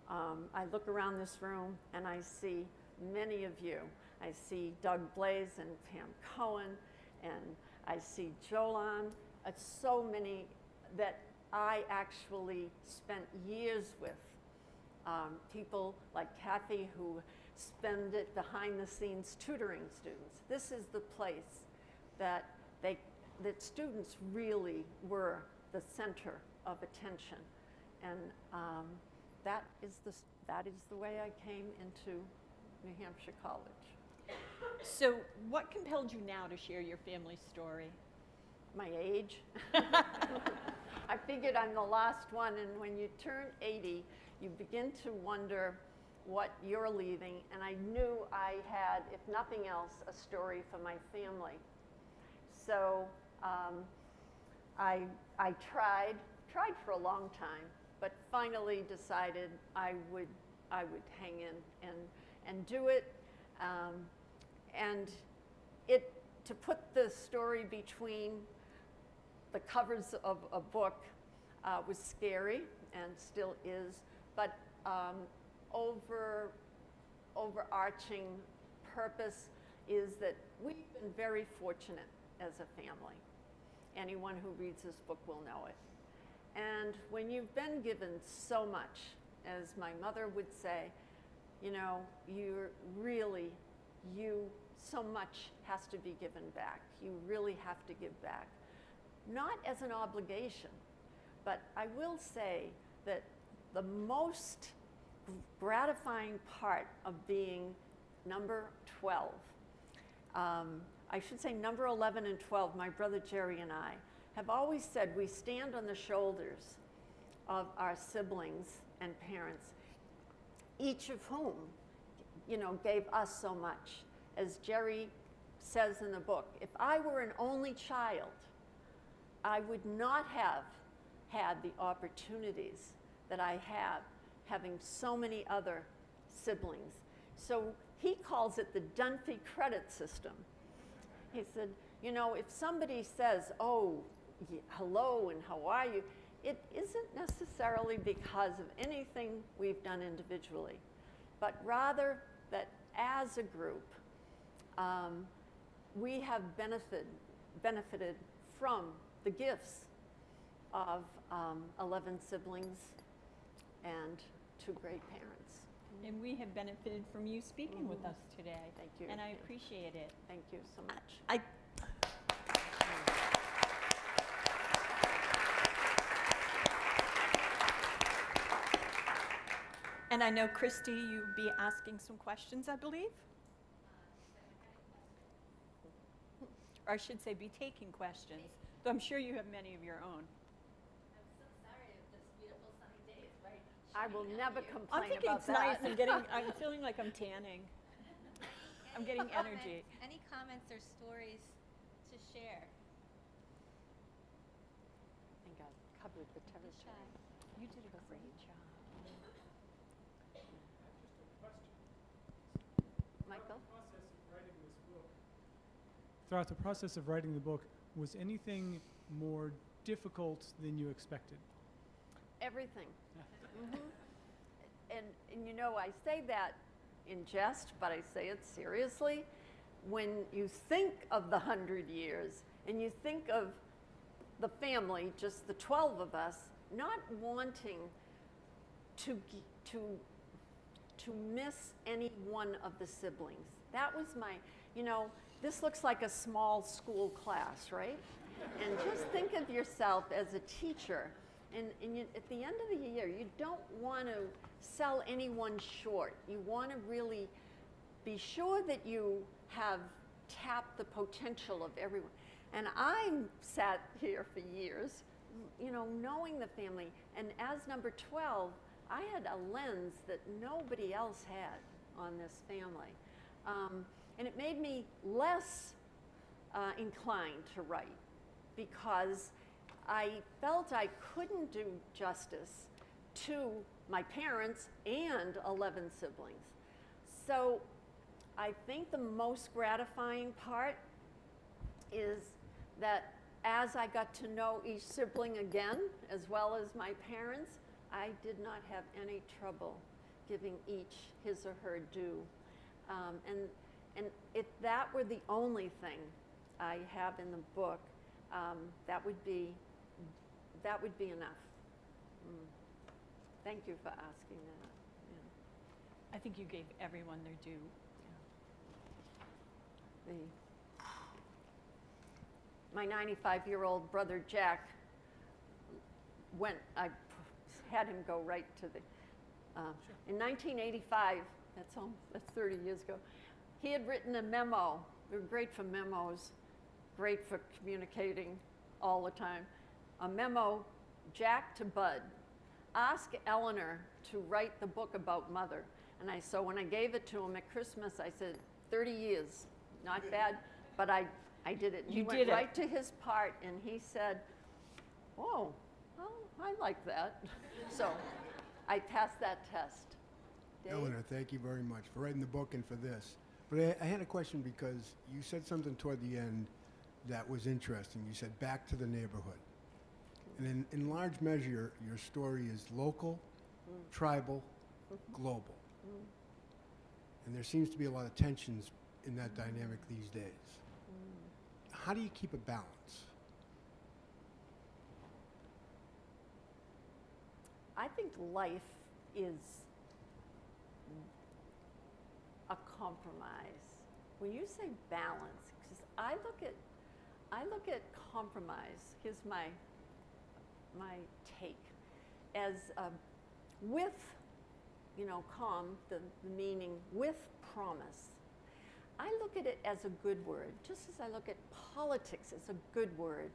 I look around this room and I see many of you. I see Doug Blaze and Pam Cohen, and I see Jolan. It's so many that I actually spent years with. People like Kathy, who spend it behind the scenes tutoring students. This is the place that students really were the center of attention. And that is the way I came into New Hampshire College. So what compelled you now to share your family story? My age. I figured I'm the last one, and when you turn 80, you begin to wonder what you're leaving, and I knew I had, if nothing else, a story for my family. So I tried for a long time, but finally decided I would hang in and do it. And to put the story between the covers of a book was scary, and still is, but overarching purpose is that we've been very fortunate as a family. Anyone who reads this book will know it. And when you've been given so much, as my mother would say, you know, so much has to be given back. You really have to give back. Not as an obligation, but I will say that the most gratifying part of being number 12. I should say number 11 and 12, my brother Jerry and I have always said we stand on the shoulders of our siblings and parents, each of whom, gave us so much. As Jerry says in the book, if I were an only child, I would not have had the opportunities that I have having so many other siblings. So he calls it the Dunphy credit system. He said, if somebody says, oh, hello and how are you, it isn't necessarily because of anything we've done individually, but rather that as a group, we have benefited from the gifts of 11 siblings and 2 great parents. And we have benefited from you speaking with us today. Thank you. And I appreciate it. Thank you so much. And I know, Christy, you'll be asking some questions, I believe? Or I should say, be taking questions. Though I'm sure you have many of your own. I'm so sorry of this beautiful sunny days, right? I will never complain I'm thinking about it's that. nice. I'm feeling like I'm tanning. I'm getting energy. Any comments or stories to share? I think I've covered the territory. You did a great job. Michael? Throughout the process of writing the book, was anything more difficult than you expected? Everything. And I say that in jest, but I say it seriously. When you think of the 100 years and you think of the family, just the 12 of us, not wanting to miss any one of the siblings. That was my, this looks like a small school class, right? And just think of yourself as a teacher. And at the end of the year, you don't want to sell anyone short. You want to really be sure that you have tapped the potential of everyone. And I sat here for years, knowing the family. And as number 12, I had a lens that nobody else had on this family. And it made me less inclined to write because I felt I couldn't do justice to my parents and 11 siblings. So I think the most gratifying part is that as I got to know each sibling again, as well as my parents, I did not have any trouble giving each his or her due. And if that were the only thing I have in the book, that would be enough. Thank you for asking that. Yeah. I think you gave everyone their due. My 95-year-old brother Jack I had him go right to the, in 1985, that's 30 years ago, he had written a memo. We were great for memos, great for communicating all the time. A memo, Jack to Bud, ask Eleanor to write the book about Mother. And so when I gave it to him at Christmas, I said, 30 years, not bad, but I did it. He went right to his part and he said, whoa, well, I like that. So I passed that test. Dave? Eleanor, thank you very much for writing the book and for this. But I had a question because you said something toward the end that was interesting. You said back to the neighborhood. And in large measure, your story is local, tribal, global. And there seems to be a lot of tensions in that dynamic these days. How do you keep a balance? I think life is a compromise. When you say balance, because I look at compromise. Here's my take as with you know, calm, the meaning with promise. I look at it as a good word, just as I look at politics as a good word.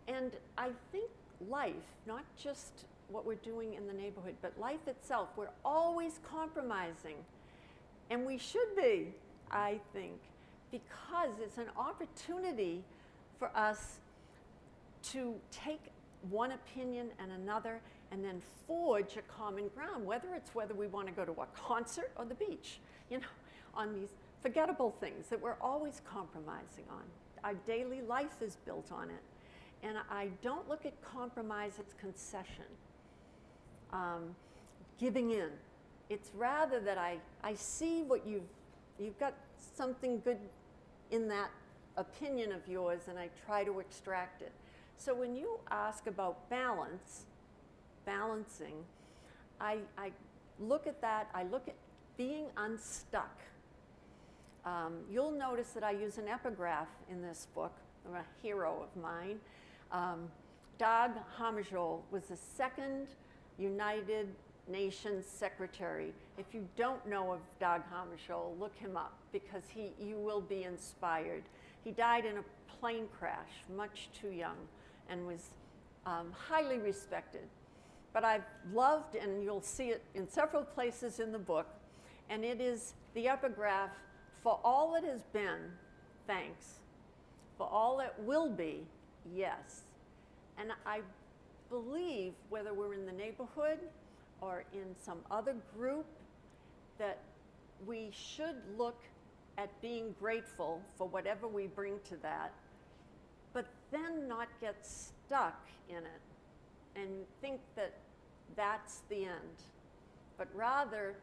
And I think life, not just what we're doing in the neighborhood, but life itself, we're always compromising. And we should be, I think, because it's an opportunity for us to take one opinion and another and then forge a common ground, whether we want to go to a concert or the beach, you know, on these forgettable things that we're always compromising on. Our daily life is built on it. And I don't look at compromise as concession, giving in. It's rather that I see what you've got something good in that opinion of yours, and I try to extract it. So when you ask about balancing, I look at that, I look at being unstuck. You'll notice that I use an epigraph in this book, a hero of mine. Dag Hammarskjöld was the second United Nations Secretary. If you don't know of Dag Hammarskjöld, look him up, because you will be inspired. He died in a plane crash, much too young, and was highly respected. But I've loved, and you'll see it in several places in the book, and it is the epigraph, "For all that has been, thanks. For all that will be, yes." And I believe, whether we're in the neighborhood or in some other group, that we should look at being grateful for whatever we bring to that, but then not get stuck in it and think that that's the end. But rather,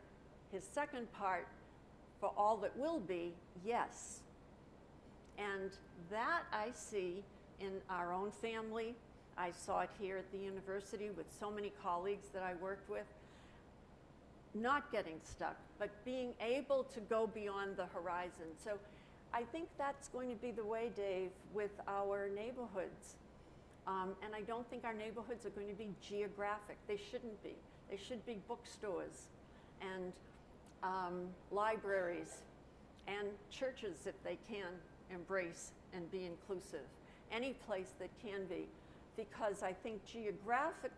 his second part, "For all that will be, yes." And that I see in our own family. I saw it here at the university with so many colleagues that I worked with. Not getting stuck, but being able to go beyond the horizon. So I think that's going to be the way, Dave, with our neighborhoods. And I don't think our neighborhoods are going to be geographic. They shouldn't be. They should be bookstores and libraries and churches, if they can embrace and be inclusive. Any place that can be, because I think geographic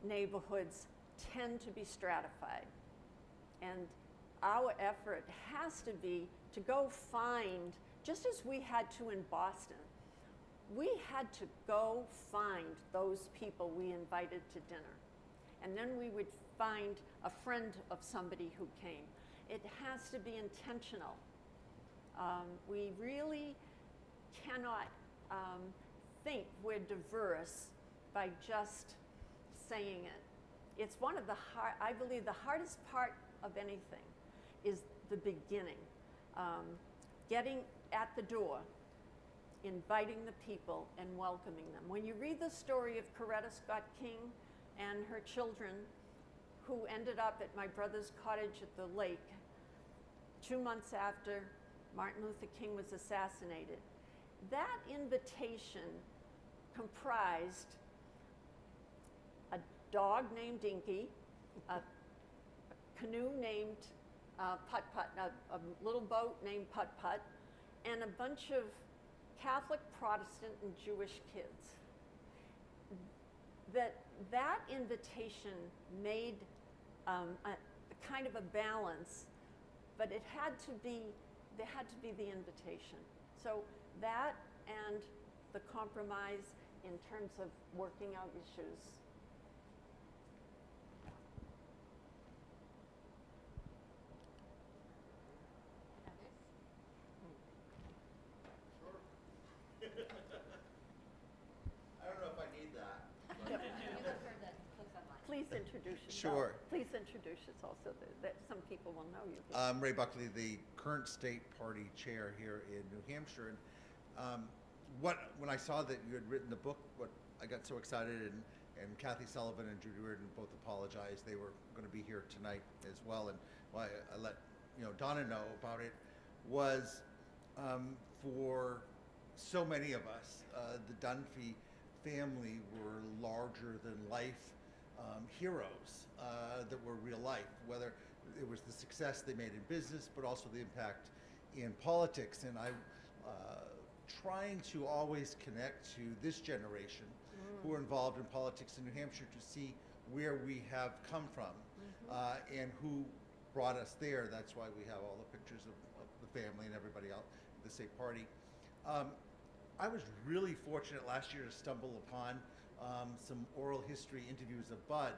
neighborhoods tend to be stratified. And our effort has to be to go find, just as we had to in Boston, we had to go find those people we invited to dinner. And then we would find a friend of somebody who came. It has to be intentional. We really cannot think we're diverse by just saying it. It's one of the I believe the hardest part of anything is the beginning. Getting at the door, inviting the people and welcoming them. When you read the story of Coretta Scott King and her children who ended up at my brother's cottage at the lake 2 months after Martin Luther King was assassinated, that invitation comprised a dog named Dinky, a canoe named Putt Putt, a little boat named Putt Putt, and a bunch of Catholic, Protestant, and Jewish kids. That invitation made a kind of a balance, but there had to be the invitation. So that and the compromise in terms of working out issues. I don't know if I need that. Please introduce yourself. Sure. Please introduce yourself so that some people will know you. I'm Ray Buckley, the current state party chair here in New Hampshire. And when I saw that you had written the book, I got so excited, and Kathy Sullivan and Judy Reardon both apologized. They were going to be here tonight as well. And why I let Donna know about it was for so many of us, the Dunphy family were larger than life heroes that were real life, whether it was the success they made in business, but also the impact in politics. And I trying to always connect to this generation who are involved in politics in New Hampshire to see where we have come from and who brought us there. That's why we have all the pictures of the family and everybody else, the state party. I was really fortunate last year to stumble upon some oral history interviews of Bud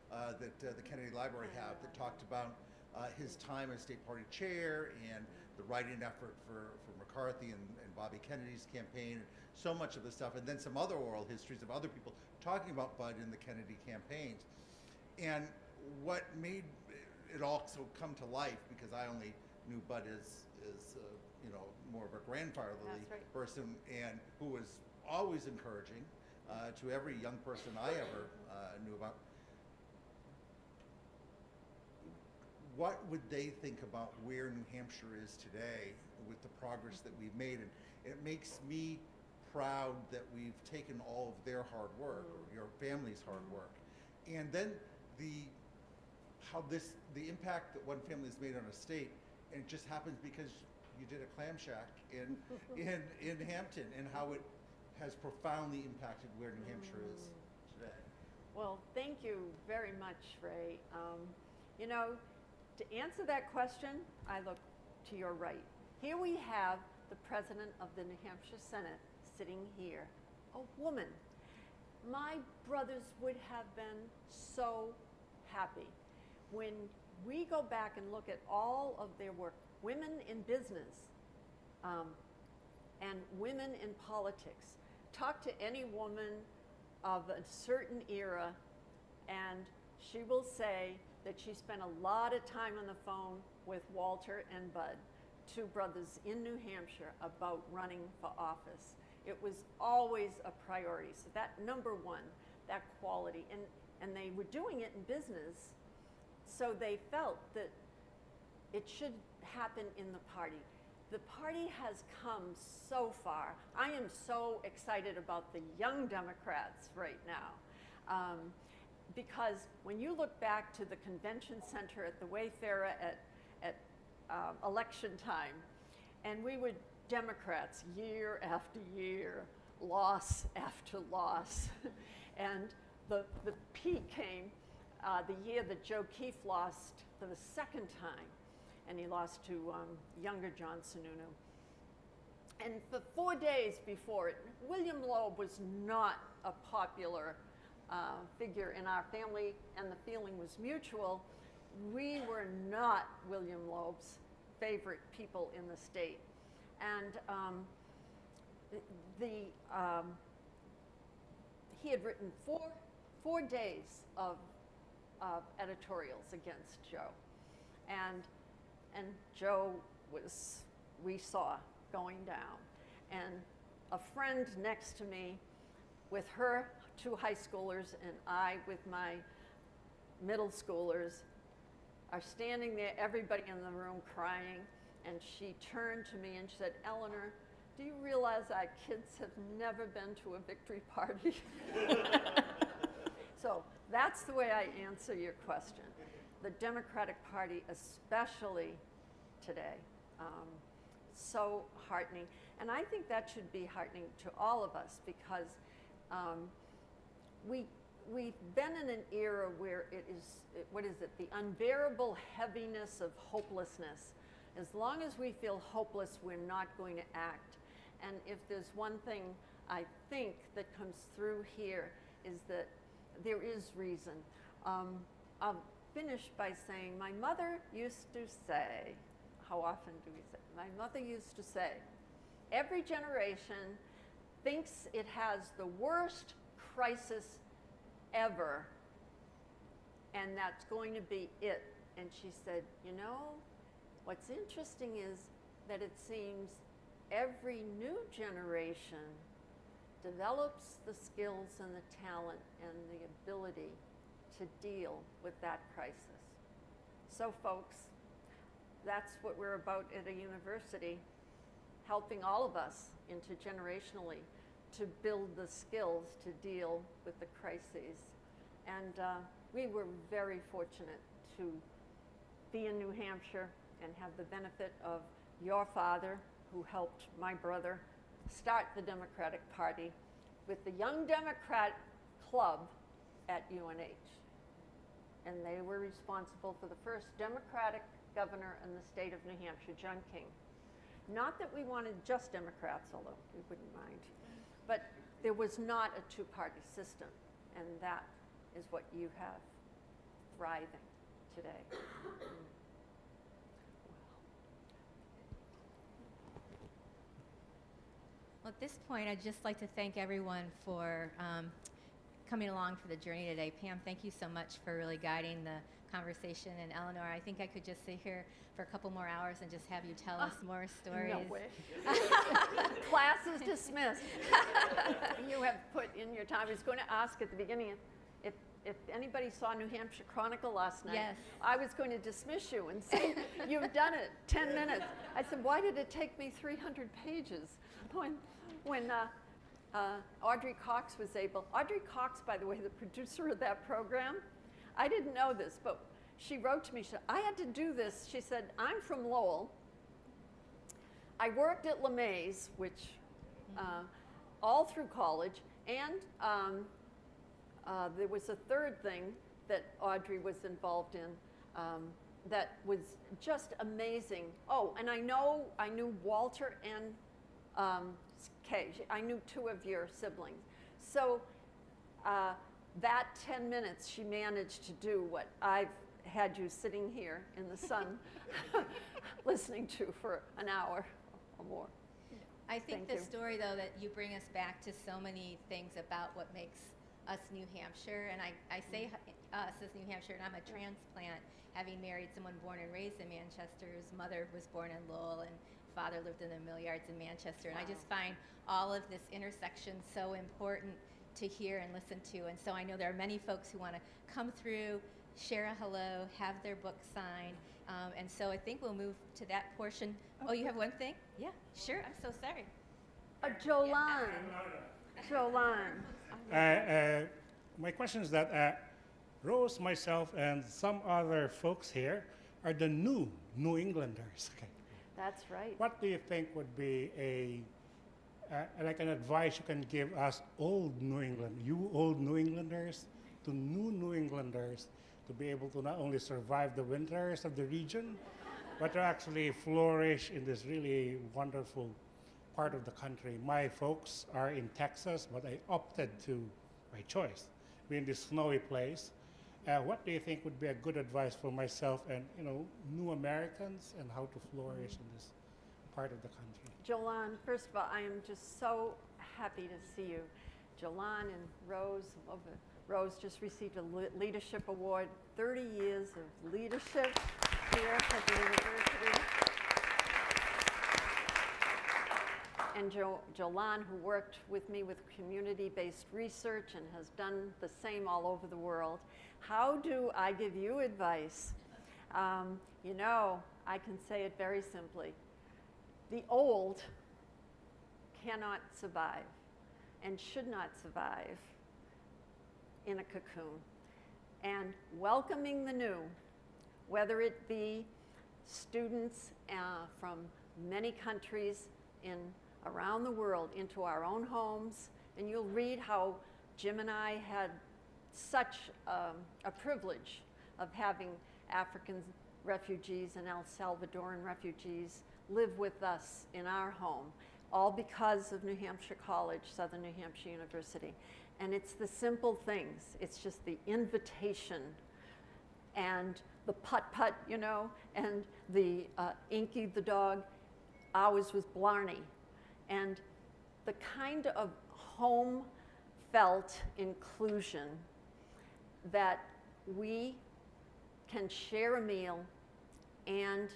that the Kennedy Library have that talked about his time as state party chair and the writing effort for McCarthy and Bobby Kennedy's campaign, and so much of the stuff, and then some other oral histories of other people talking about Bud in the Kennedy campaigns. And what made it also come to life, because I only knew Bud as you know, more of a grandfatherly person, and who was always encouraging to every young person I ever knew about. What would they think about where New Hampshire is today with the progress that we've made? And it makes me proud that we've taken all of their hard work, or your family's hard work, and then the impact that one family has made on a state, and it just happens because you did a clam shack in Hampton, and how it has profoundly impacted where New Hampshire is today. Well, thank you very much, Ray. You know, to answer that question, I look to your right. Here we have the president of the New Hampshire Senate sitting here, a woman. My brothers would have been so happy. When we go back and look at all of their work, women in business and women in politics, talk to any woman of a certain era and she will say that she spent a lot of time on the phone with Walter and Bud, two brothers in New Hampshire, about running for office. It was always a priority. So that number one, that quality, and they were doing it in business, so they felt that it should happen in the party. The party has come so far. I am so excited about the young Democrats right now. Because when you look back to the convention center at the Wayfarer at election time, and we were Democrats year after year, loss after loss, and the peak came the year that Joe Keefe lost for the second time, and he lost to younger John Sununu. And for 4 days before it, William Loeb was not a popular figure in our family, and the feeling was mutual. We were not William Loeb's favorite people in the state. And he had written four days of editorials against Joe. And Joe was, we saw, going down. And a friend next to me with her 2 high schoolers and I with my middle schoolers are standing there, everybody in the room crying, and she turned to me and she said, "Eleanor, do you realize our kids have never been to a victory party?" So that's the way I answer your question. The Democratic Party, especially today, so heartening. And I think that should be heartening to all of us, because we've been in an era where the unbearable heaviness of hopelessness. As long as we feel hopeless, we're not going to act. And if there's one thing I think that comes through here is that there is reason. I'll finish by saying my mother used to say, how often do we say? My mother used to say, every generation thinks it has the worst crisis ever, and that's going to be it. And she said, you know, what's interesting is that it seems every new generation develops the skills and the talent and the ability to deal with that crisis. So folks, that's what we're about at a university, helping all of us intergenerationally to build the skills to deal with the crises. And we were very fortunate to be in New Hampshire and have the benefit of your father, who helped my brother start the Democratic Party with the Young Democrat Club at UNH. And they were responsible for the first Democratic governor in the state of New Hampshire, John King. Not that we wanted just Democrats, although we wouldn't mind, but there was not a two-party system, and that is what you have thriving today. Well, at this point, I'd just like to thank everyone for coming along for the journey today. Pam, thank you so much for really guiding the conversation. And Eleanor, I think I could just sit here for a couple more hours and just have you tell us more stories. No way. Class is dismissed. You have put in your time. I was going to ask at the beginning if anybody saw New Hampshire Chronicle last night. Yes. I was going to dismiss you and say, you've done it, 10 minutes. I said, why did it take me 300 pages? When Audrey Cox was able, Audrey Cox, by the way, the producer of that program, I didn't know this, but she wrote to me, she said, I had to do this. She said, I'm from Lowell. I worked at LeMay's, which all through college, and there was a third thing that Audrey was involved in that was just amazing. Oh, and I knew Walter and Kay. I knew two of your siblings. So that 10 minutes, she managed to do what I've had you sitting here in the sun listening to for an hour or more. I think the story, though, that you bring us back to so many things about what makes us New Hampshire, and I say us as New Hampshire, and I'm a transplant, having married someone born and raised in Manchester, whose mother was born in Lowell, and father lived in the mill yards in Manchester. And I just find all of this intersection so important to hear and listen to. And so I know there are many folks who want to come through, share a hello, have their book signed. And so I think we'll move to that portion. Oh, you have one thing? Yeah, sure. I'm so sorry. Jolan. Jolan. My question is that Rose, myself, and some other folks here are the new New Englanders. Okay. That's right. What do you think would be like an advice you can give us old New England, you old New Englanders, to new New Englanders, to be able to not only survive the winters of the region, but to actually flourish in this really wonderful part of the country? My folks are in Texas, but I opted to, by choice, be in this snowy place. What do you think would be a good advice for myself and new Americans and how to flourish in this part of the country? Jolan, first of all, I am just so happy to see you. Jolan and Rose, Rose just received a leadership award, 30 years of leadership here at the university. And Jolan, who worked with me with community-based research and has done the same all over the world. How do I give you advice? I can say it very simply. The old cannot survive and should not survive in a cocoon. And welcoming the new, whether it be students from many countries around the world into our own homes, and you'll read how Jim and I had such a privilege of having African refugees and El Salvadoran refugees live with us in our home, all because of New Hampshire College, Southern New Hampshire University. And it's the simple things. It's just the invitation and the putt-putt, and the Inky the dog. Ours was Blarney. And the kind of home felt inclusion that we can share a meal and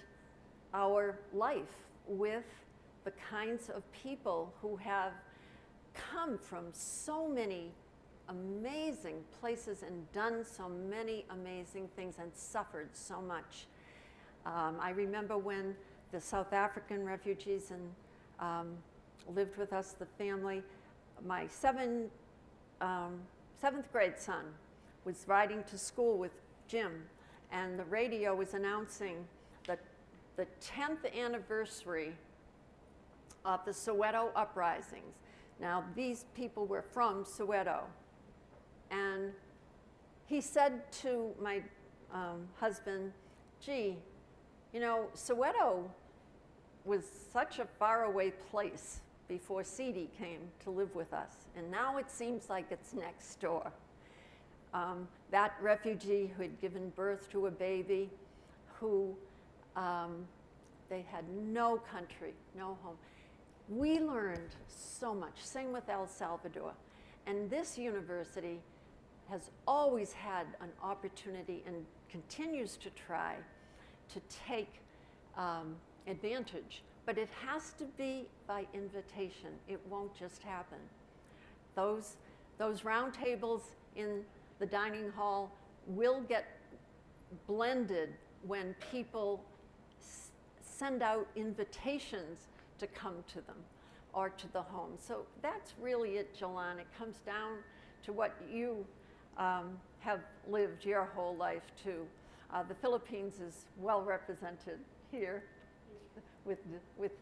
our life with the kinds of people who have come from so many amazing places and done so many amazing things and suffered so much. I remember when the South African refugees lived with us, the family. My seventh grade son was riding to school with Jim, and the radio was announcing the 10th anniversary of the Soweto uprisings. Now, these people were from Soweto. And he said to my husband, gee, you know, Soweto was such a faraway place before CD came to live with us. And now it seems like it's next door. That refugee who had given birth to a baby, who they had no country, no home. We learned so much, same with El Salvador. And this university has always had an opportunity and continues to try to take advantage. But it has to be by invitation. It won't just happen. Those round tables in the dining hall will get blended when people send out invitations to come to them or to the home. So that's really it, Jolan. It comes down to what you have lived your whole life too. The Philippines is well represented here with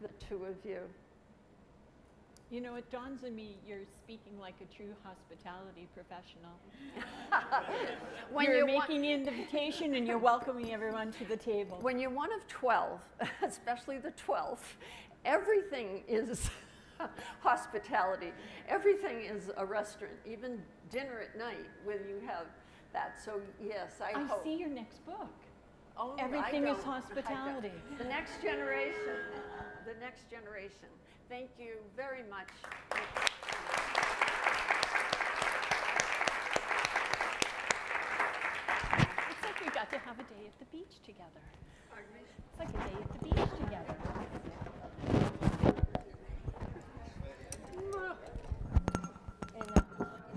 the two of you. You know, it dawns on me you're speaking like a true hospitality professional. You're making the invitation and you're welcoming everyone to the table. When you're one of 12, especially the 12th, everything is hospitality. Everything is a restaurant, even dinner at night when you have that. So yes, I hope. I see your next book. Oh, everything is hospitality. The next generation. The next generation. Thank you very much. It's like we got to have a day at the beach together. Pardon me? It's like a day at the beach together.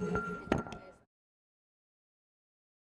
And,